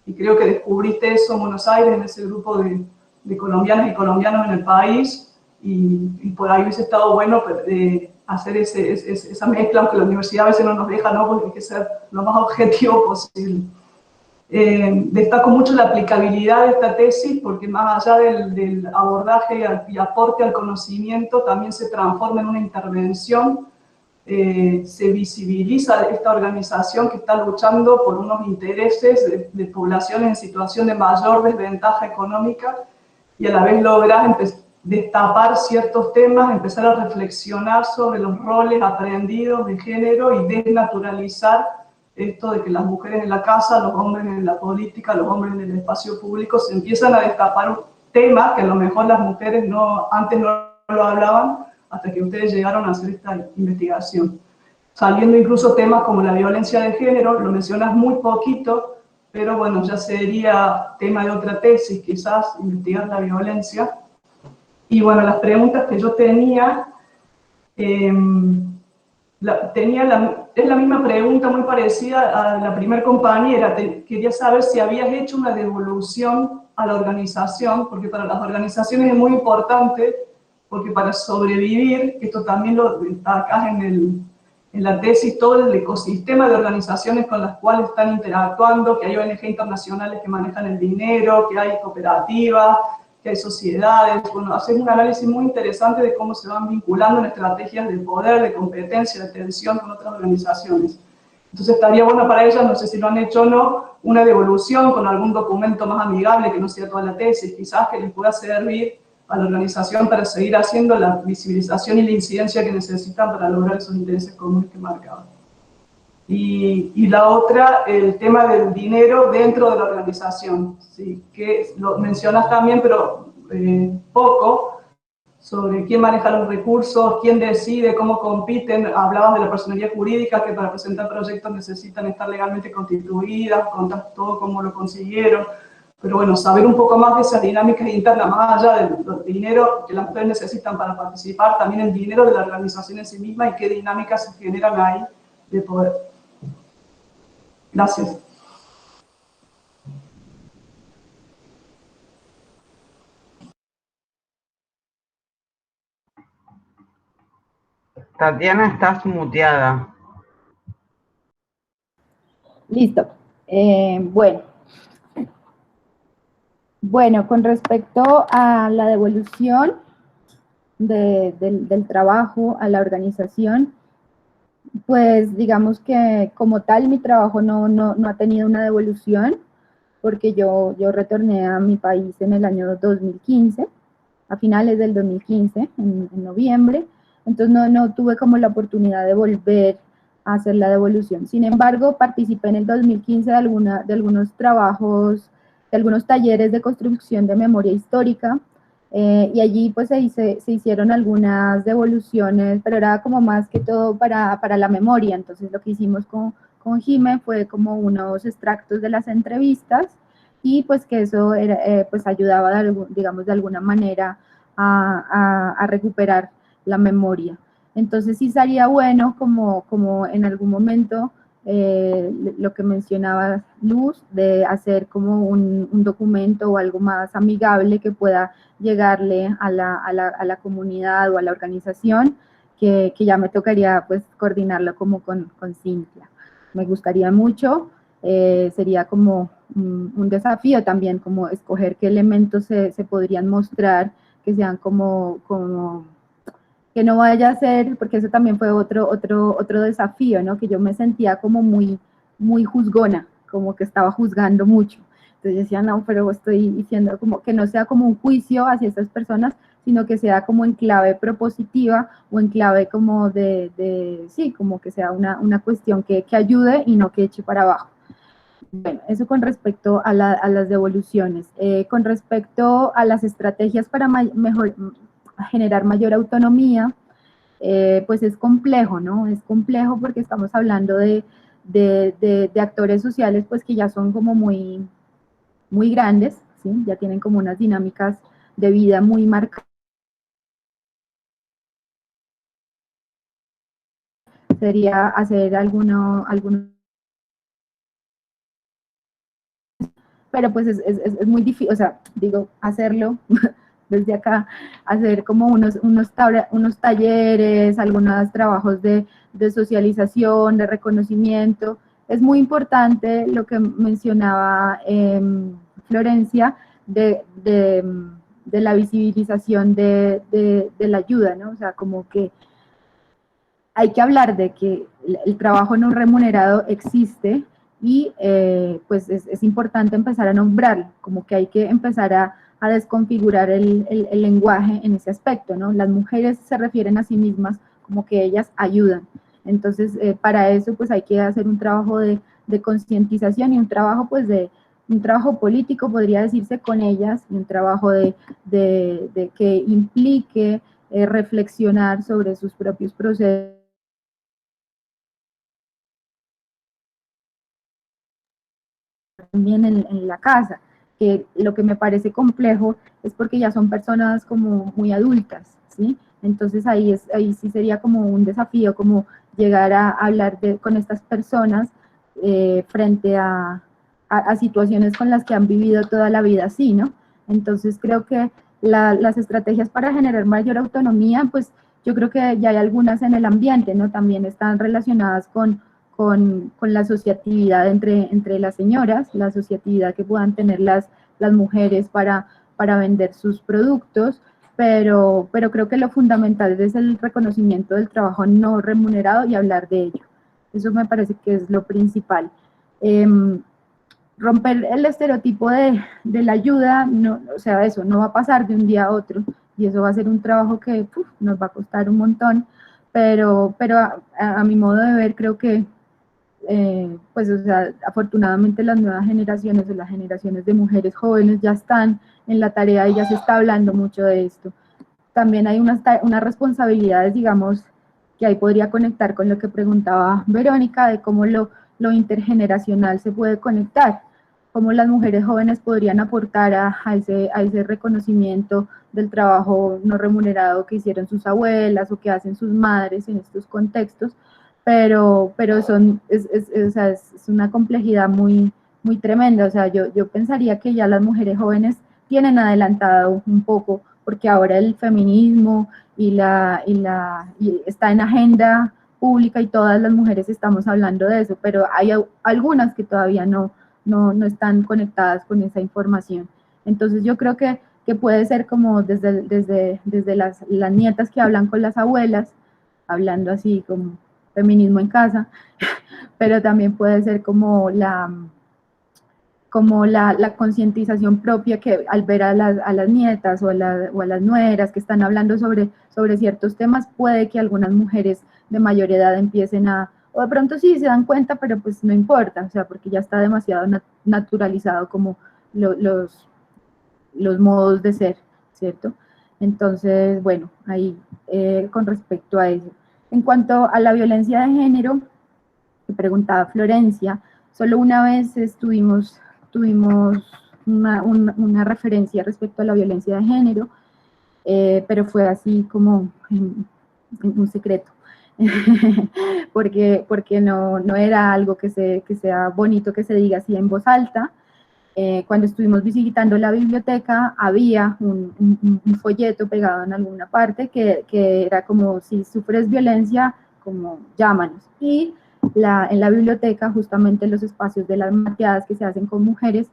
y creo que descubriste eso en Buenos Aires, en ese grupo de colombianas y colombianos en el país, y por ahí hubiese estado bueno hacer esa mezcla, aunque la universidad a veces no nos deja, ¿no? Porque hay que ser lo más objetivo posible. Destaco mucho la aplicabilidad de esta tesis porque más allá del abordaje y aporte al conocimiento, también se transforma en una intervención, se visibiliza esta organización que está luchando por unos intereses de poblaciones en situación de mayor desventaja económica, y a la vez lograr destapar ciertos temas, empezar a reflexionar sobre los roles aprendidos de género y desnaturalizar esto de que las mujeres en la casa, los hombres en la política, los hombres en el espacio público, se empiezan a destapar temas que a lo mejor las mujeres antes no lo hablaban, hasta que ustedes llegaron a hacer esta investigación. Saliendo incluso temas como la violencia de género, lo mencionas muy poquito, pero bueno, ya sería tema de otra tesis, quizás, investigar la violencia. Y bueno, las preguntas que yo tenía, es la misma pregunta, muy parecida a la primer compañera. Quería saber si habías hecho una devolución a la organización, porque para las organizaciones es muy importante, porque para sobrevivir, esto también lo destacas en la tesis, todo el ecosistema de organizaciones con las cuales están interactuando, que hay ONG internacionales que manejan el dinero, que hay cooperativas, que hay sociedades. Bueno, haces un análisis muy interesante de cómo se van vinculando en estrategias de poder, de competencia, de tensión con otras organizaciones. Entonces estaría bueno para ellas, no sé si lo han hecho o no, una devolución con algún documento más amigable que no sea toda la tesis, quizás que les pueda servir a la organización para seguir haciendo la visibilización y la incidencia que necesitan para lograr esos intereses comunes que marcaban. Y la otra, el tema del dinero dentro de la organización, ¿sí? Que lo mencionas también, pero poco, sobre quién maneja los recursos, quién decide, cómo compiten. Hablabas de la personería jurídica, que para presentar proyectos necesitan estar legalmente constituidas, contar todo cómo lo consiguieron. Pero bueno, saber un poco más de esas dinámicas internas, más allá del dinero que las mujeres necesitan para participar, también el dinero de la organización en sí misma y qué dinámicas se generan ahí de poder. Gracias. Tatiana, estás muteada. Listo. Bueno, con respecto a la devolución del trabajo a la organización, pues digamos que como tal mi trabajo no ha tenido una devolución, porque yo retorné a mi país en el año 2015, a finales del 2015, en noviembre, entonces no tuve como la oportunidad de volver a hacer la devolución. Sin embargo, participé en el 2015 de algunos trabajos, de algunos talleres de construcción de memoria histórica, y allí pues se hicieron algunas devoluciones, pero era como más que todo para la memoria. Entonces lo que hicimos con Jime fue como unos extractos de las entrevistas, y pues que eso era, pues ayudaba, digamos, de alguna manera a recuperar la memoria. Entonces sí sería bueno como en algún momento lo que mencionaba Luz, de hacer como un documento o algo más amigable que pueda llegarle a la comunidad o a la organización, que ya me tocaría pues coordinarlo como con Cintia. Me gustaría mucho, sería como un desafío también, como escoger qué elementos se podrían mostrar, que sean como que no vaya a ser, porque eso también fue otro desafío, ¿no? Que yo me sentía como muy juzgona, como que estaba juzgando mucho. Entonces decía, no, pero estoy diciendo como que no sea como un juicio hacia estas personas, sino que sea como en clave propositiva o en clave como sí, como que sea una cuestión que ayude y no que eche para abajo. Bueno, eso con respecto a las devoluciones. Con respecto a las estrategias para generar mayor autonomía, pues es complejo, ¿no? Es complejo porque estamos hablando de actores sociales pues que ya son como muy grandes, ¿sí? Ya tienen como unas dinámicas de vida muy marcadas. sería hacer alguno, pero pues es muy difícil, o sea, digo, hacerlo desde acá, hacer como unos talleres, algunos trabajos de socialización, de reconocimiento. Es muy importante lo que mencionaba Florencia de la visibilización de la ayuda, ¿no? O sea, como que hay que hablar de que el trabajo no remunerado existe y pues es importante empezar a nombrarlo, como que hay que empezar a desconfigurar el lenguaje en ese aspecto, ¿no? Las mujeres se refieren a sí mismas como que ellas ayudan. Entonces, para eso pues hay que hacer un trabajo de concientización y un trabajo pues un trabajo político, podría decirse, con ellas, y un trabajo de que implique reflexionar sobre sus propios procesos también en la casa, que lo que me parece complejo es porque ya son personas como muy adultas, ¿sí? Entonces ahí sí sería como un desafío, como llegar a hablar con estas personas frente a situaciones con las que han vivido toda la vida así, ¿no? Entonces creo que las estrategias para generar mayor autonomía, pues yo creo que ya hay algunas en el ambiente, ¿no? También están relacionadas con la asociatividad entre las señoras, la asociatividad que puedan tener las mujeres para vender sus productos, pero creo que lo fundamental es el reconocimiento del trabajo no remunerado y hablar de ello. Eso me parece que es lo principal. Romper el estereotipo de la ayuda, no, o sea, eso no va a pasar de un día a otro, y eso va a ser un trabajo que nos va a costar un montón, pero a mi modo de ver creo que pues, o sea, afortunadamente las nuevas generaciones o las generaciones de mujeres jóvenes ya están en la tarea y ya se está hablando mucho de esto. También hay unas responsabilidades, digamos, que ahí podría conectar con lo que preguntaba Verónica, de cómo lo intergeneracional se puede conectar, cómo las mujeres jóvenes podrían aportar a ese reconocimiento del trabajo no remunerado que hicieron sus abuelas o que hacen sus madres en estos contextos, pero o sea, es una complejidad muy, muy tremenda. O sea, yo pensaría que ya las mujeres jóvenes tienen adelantado un poco, porque ahora el feminismo y está en agenda pública y todas las mujeres estamos hablando de eso, pero hay algunas que todavía no están conectadas con esa información. Entonces yo creo que puede ser como desde las nietas que hablan con las abuelas, hablando así como feminismo en casa, pero también puede ser como la concientización propia, que al ver a las nietas o a las nueras que están hablando sobre ciertos temas, puede que algunas mujeres de mayor edad empiecen o de pronto sí se dan cuenta, pero pues no importa, o sea, porque ya está demasiado naturalizado como los modos de ser, ¿cierto? Entonces, bueno, ahí con respecto a eso. En cuanto a la violencia de género, que preguntaba Florencia, solo una vez tuvimos una referencia respecto a la violencia de género, pero fue así como en un secreto, porque no era algo que sea bonito que se diga así en voz alta. Cuando estuvimos visitando la biblioteca, había un folleto pegado en alguna parte que era como: si sufres violencia, como llámanos. Y en la biblioteca, justamente los espacios de las mateadas que se hacen con mujeres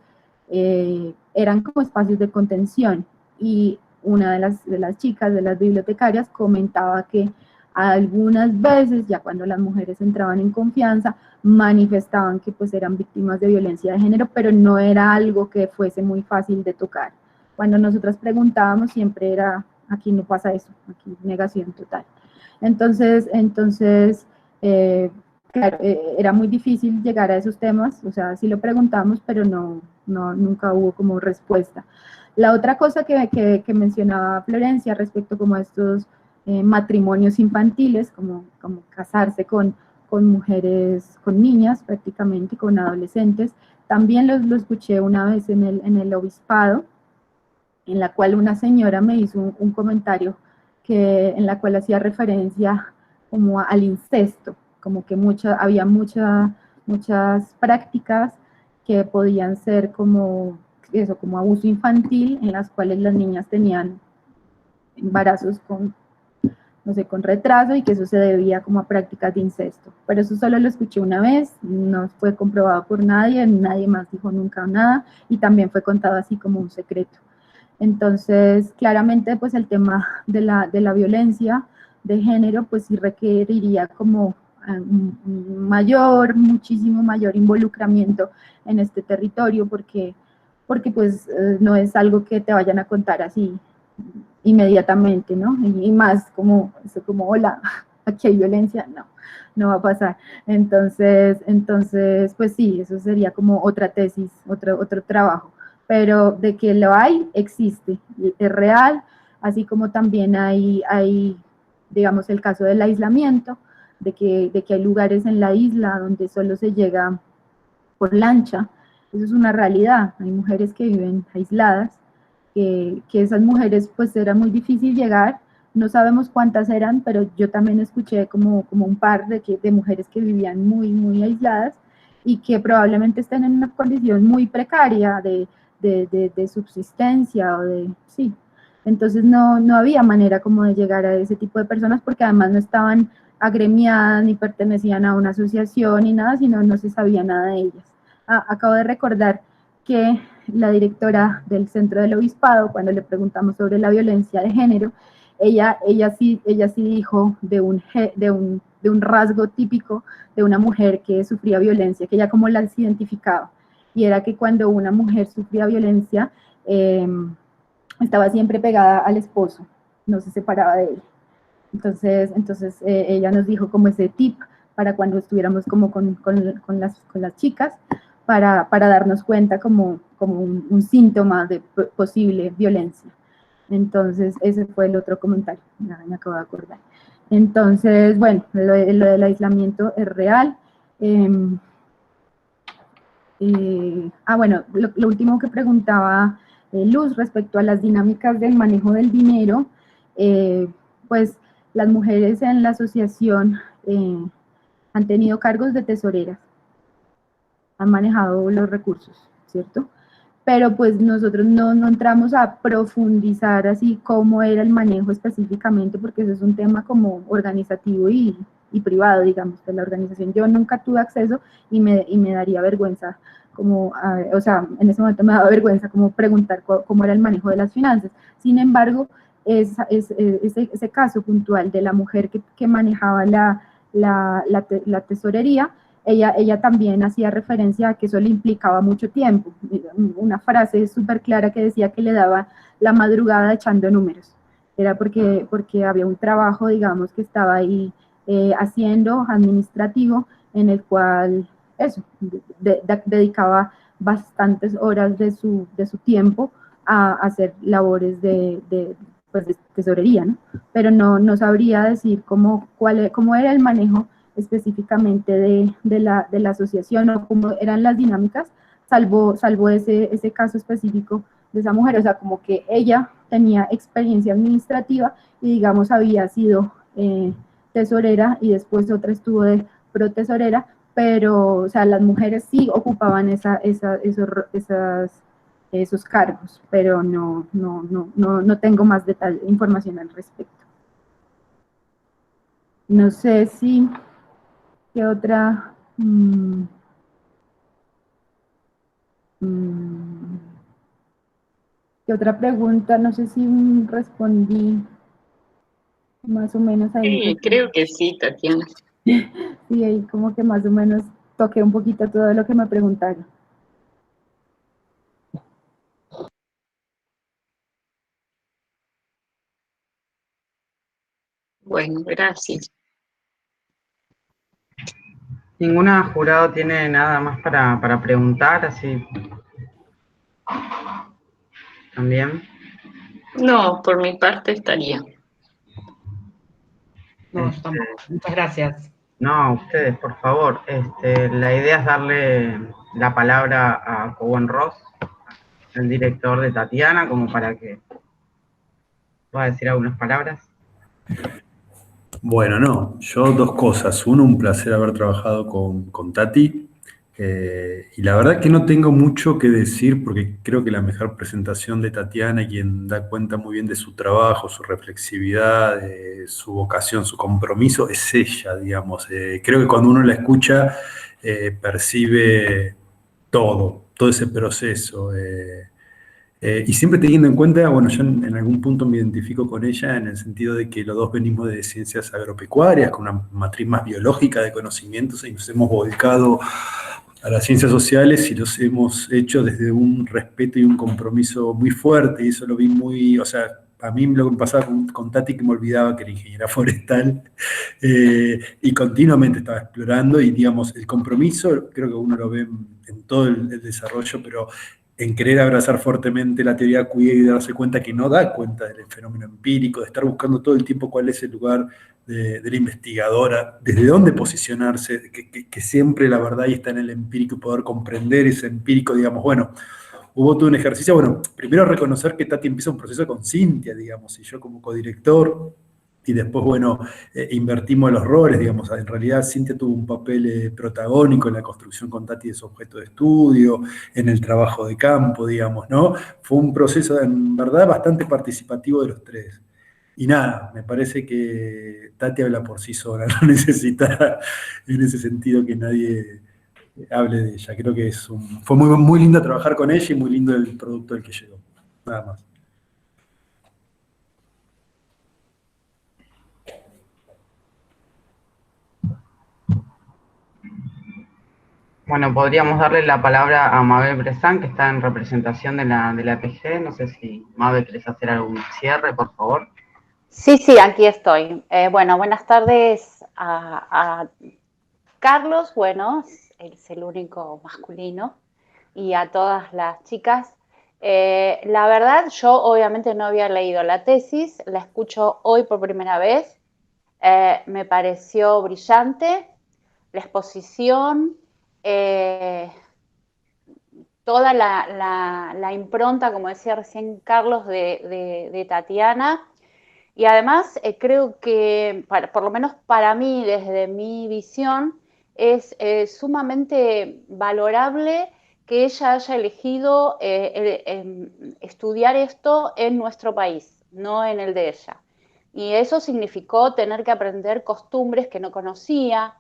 eran como espacios de contención, y una de las chicas, de las bibliotecarias, comentaba que algunas veces, ya cuando las mujeres entraban en confianza, manifestaban que pues eran víctimas de violencia de género, pero no era algo que fuese muy fácil de tocar. Cuando nosotras preguntábamos, siempre era: aquí no pasa eso, aquí negación total. Entonces claro, era muy difícil llegar a esos temas, o sea, sí lo preguntamos, pero nunca hubo como respuesta. La otra cosa que mencionaba Florencia respecto como a estos matrimonios infantiles, como casarse con mujeres, con niñas prácticamente, con adolescentes, también lo escuché una vez en el obispado, en la cual una señora me hizo un comentario en la cual hacía referencia como al incesto, como que había muchas prácticas que podían ser como eso, como abuso infantil, en las cuales las niñas tenían embarazos con, no sé, con retraso, y que eso se debía como a prácticas de incesto. Pero eso solo lo escuché una vez, no fue comprobado por nadie, nadie más dijo nunca nada, y también fue contado así como un secreto. Entonces, claramente, pues el tema de la violencia de género, pues sí requeriría como un muchísimo mayor involucramiento en este territorio, porque pues no es algo que te vayan a contar así inmediatamente, ¿no? Y más como, hola, aquí hay violencia, no va a pasar. Entonces, pues sí, eso sería como otra tesis, otro trabajo. Pero de que lo hay, existe, es real, así como también hay, digamos, el caso del aislamiento, de que hay lugares en la isla donde solo se llega por lancha. Eso es una realidad, hay mujeres que viven aisladas, que esas mujeres pues era muy difícil llegar, no sabemos cuántas eran, pero yo también escuché como un par de mujeres que vivían muy aisladas y que probablemente estén en una condición muy precaria de subsistencia o sí. Entonces no había manera como de llegar a ese tipo de personas, porque además no estaban agremiadas ni pertenecían a una asociación ni nada, sino no se sabía nada de ellas. Acabo de recordar que la directora del Centro del Obispado, cuando le preguntamos sobre la violencia de género, ella sí dijo de un rasgo típico de una mujer que sufría violencia, que ella como las identificaba, y era que cuando una mujer sufría violencia, estaba siempre pegada al esposo, no se separaba de él. Entonces ella nos dijo como ese tip para cuando estuviéramos como con las chicas, para darnos cuenta como un síntoma de posible violencia. Entonces ese fue el otro comentario, me acabo de acordar. Entonces, bueno, lo del aislamiento es real. Bueno, lo último que preguntaba Luz respecto a las dinámicas del manejo del dinero, pues las mujeres en la asociación han tenido cargos de tesoreras, han manejado los recursos, ¿cierto? Pero pues nosotros no entramos a profundizar así cómo era el manejo específicamente, porque eso es un tema como organizativo y privado, digamos, de la organización. Yo nunca tuve acceso y me daría vergüenza, como, o sea, en ese momento me daba vergüenza como preguntar cómo era el manejo de las finanzas. Sin embargo, ese caso puntual de la mujer que manejaba la tesorería, ella también hacía referencia a que eso le implicaba mucho tiempo. Una frase súper clara que decía que le daba la madrugada echando números. Era porque había un trabajo, digamos, que estaba ahí haciendo, administrativo, en el cual eso, dedicaba bastantes horas de su tiempo a hacer labores pues de tesorería, ¿no? Pero no sabría decir cómo era el manejo específicamente de la asociación o cómo eran las dinámicas, salvo ese caso específico de esa mujer. O sea, como que ella tenía experiencia administrativa y, digamos, había sido tesorera y después otra estuvo de protesorera, pero, o sea, las mujeres sí ocupaban esos cargos, pero no tengo más información al respecto. No sé si... ¿Qué otra? ¿Qué otra pregunta? No sé si respondí más o menos ahí. Sí, creo que sí, Tatiana. Sí, ahí como que más o menos toqué un poquito todo lo que me preguntaron. Bueno, gracias. ¿Ninguna jurado tiene nada más para preguntar? Así también. No, por mi parte estaría. No, yo tampoco. Muchas gracias. No, ustedes, por favor. La idea es darle la palabra a Cohen Ross, el director de Tatiana, como para que pueda decir algunas palabras. Bueno, no, yo dos cosas. Uno, un placer haber trabajado con Tati. Y la verdad que no tengo mucho que decir porque creo que la mejor presentación de Tatiana, quien da cuenta muy bien de su trabajo, su reflexividad, su vocación, su compromiso, es ella, digamos. Creo que cuando uno la escucha, percibe todo ese proceso. Y siempre teniendo en cuenta, bueno, yo en algún punto me identifico con ella en el sentido de que los dos venimos de ciencias agropecuarias, con una matriz más biológica de conocimientos, y nos hemos volcado a las ciencias sociales y los hemos hecho desde un respeto y un compromiso muy fuerte, y eso lo vi muy, o sea, a mí lo que me pasaba con Tati, que me olvidaba que era ingeniera forestal, y continuamente estaba explorando, y digamos, el compromiso creo que uno lo ve en todo el desarrollo, pero en querer abrazar fuertemente la teoría queer y darse cuenta que no da cuenta del fenómeno empírico, de estar buscando todo el tiempo cuál es el lugar de la investigadora, desde dónde posicionarse, que siempre la verdad ahí está en el empírico y poder comprender ese empírico, digamos, bueno, hubo todo un ejercicio, bueno, primero reconocer que Tati empieza un proceso con Cintia, digamos, y yo como codirector, y después, bueno, invertimos los roles, digamos, en realidad Cintia tuvo un papel protagónico en la construcción con Tati de su objeto de estudio, en el trabajo de campo, digamos, ¿no? Fue un proceso, en verdad, bastante participativo de los tres. Y nada, me parece que Tati habla por sí sola, no necesita en ese sentido que nadie hable de ella. Creo que fue muy lindo trabajar con ella y muy lindo el producto del que llegó. Nada más. Bueno, podríamos darle la palabra a Mabel Bressan, que está en representación de la PG. No sé si Mabel querés hacer algún cierre, por favor. Sí, aquí estoy. Bueno, buenas tardes a Carlos, bueno, es el único masculino, y a todas las chicas. La verdad, yo obviamente no había leído la tesis, la escucho hoy por primera vez. Me pareció brillante la exposición, toda la impronta, como decía recién Carlos, de Tatiana. Y además creo que, por lo menos para mí, desde mi visión, es sumamente valorable que ella haya elegido estudiar esto en nuestro país, no en el de ella. Y eso significó tener que aprender costumbres que no conocía,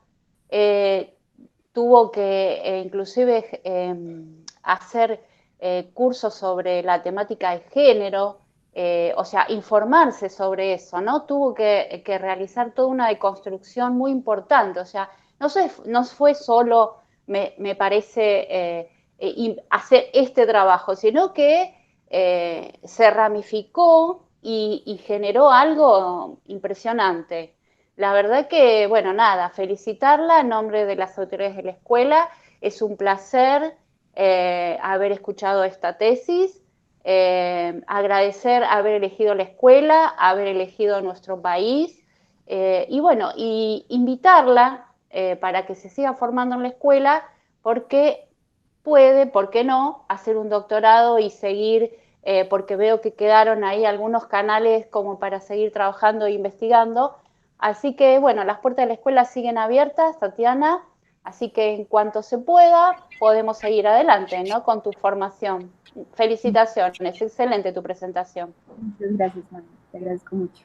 tuvo que inclusive hacer cursos sobre la temática de género, o sea, informarse sobre eso, ¿no? Tuvo que realizar toda una deconstrucción muy importante, o sea, no fue solo, me parece, hacer este trabajo, sino que se ramificó y generó algo impresionante. La verdad que, bueno, nada, felicitarla en nombre de las autoridades de la escuela. Es un placer haber escuchado esta tesis, agradecer haber elegido la escuela, haber elegido nuestro país, y bueno, y invitarla para que se siga formando en la escuela, porque puede, ¿por qué no?, hacer un doctorado y seguir, porque veo que quedaron ahí algunos canales como para seguir trabajando e investigando. Así que, bueno, las puertas de la escuela siguen abiertas, Tatiana, así que en cuanto se pueda, podemos seguir adelante, ¿no?, con tu formación. Felicitaciones, excelente tu presentación. Muchas gracias, Manuel. Te agradezco mucho.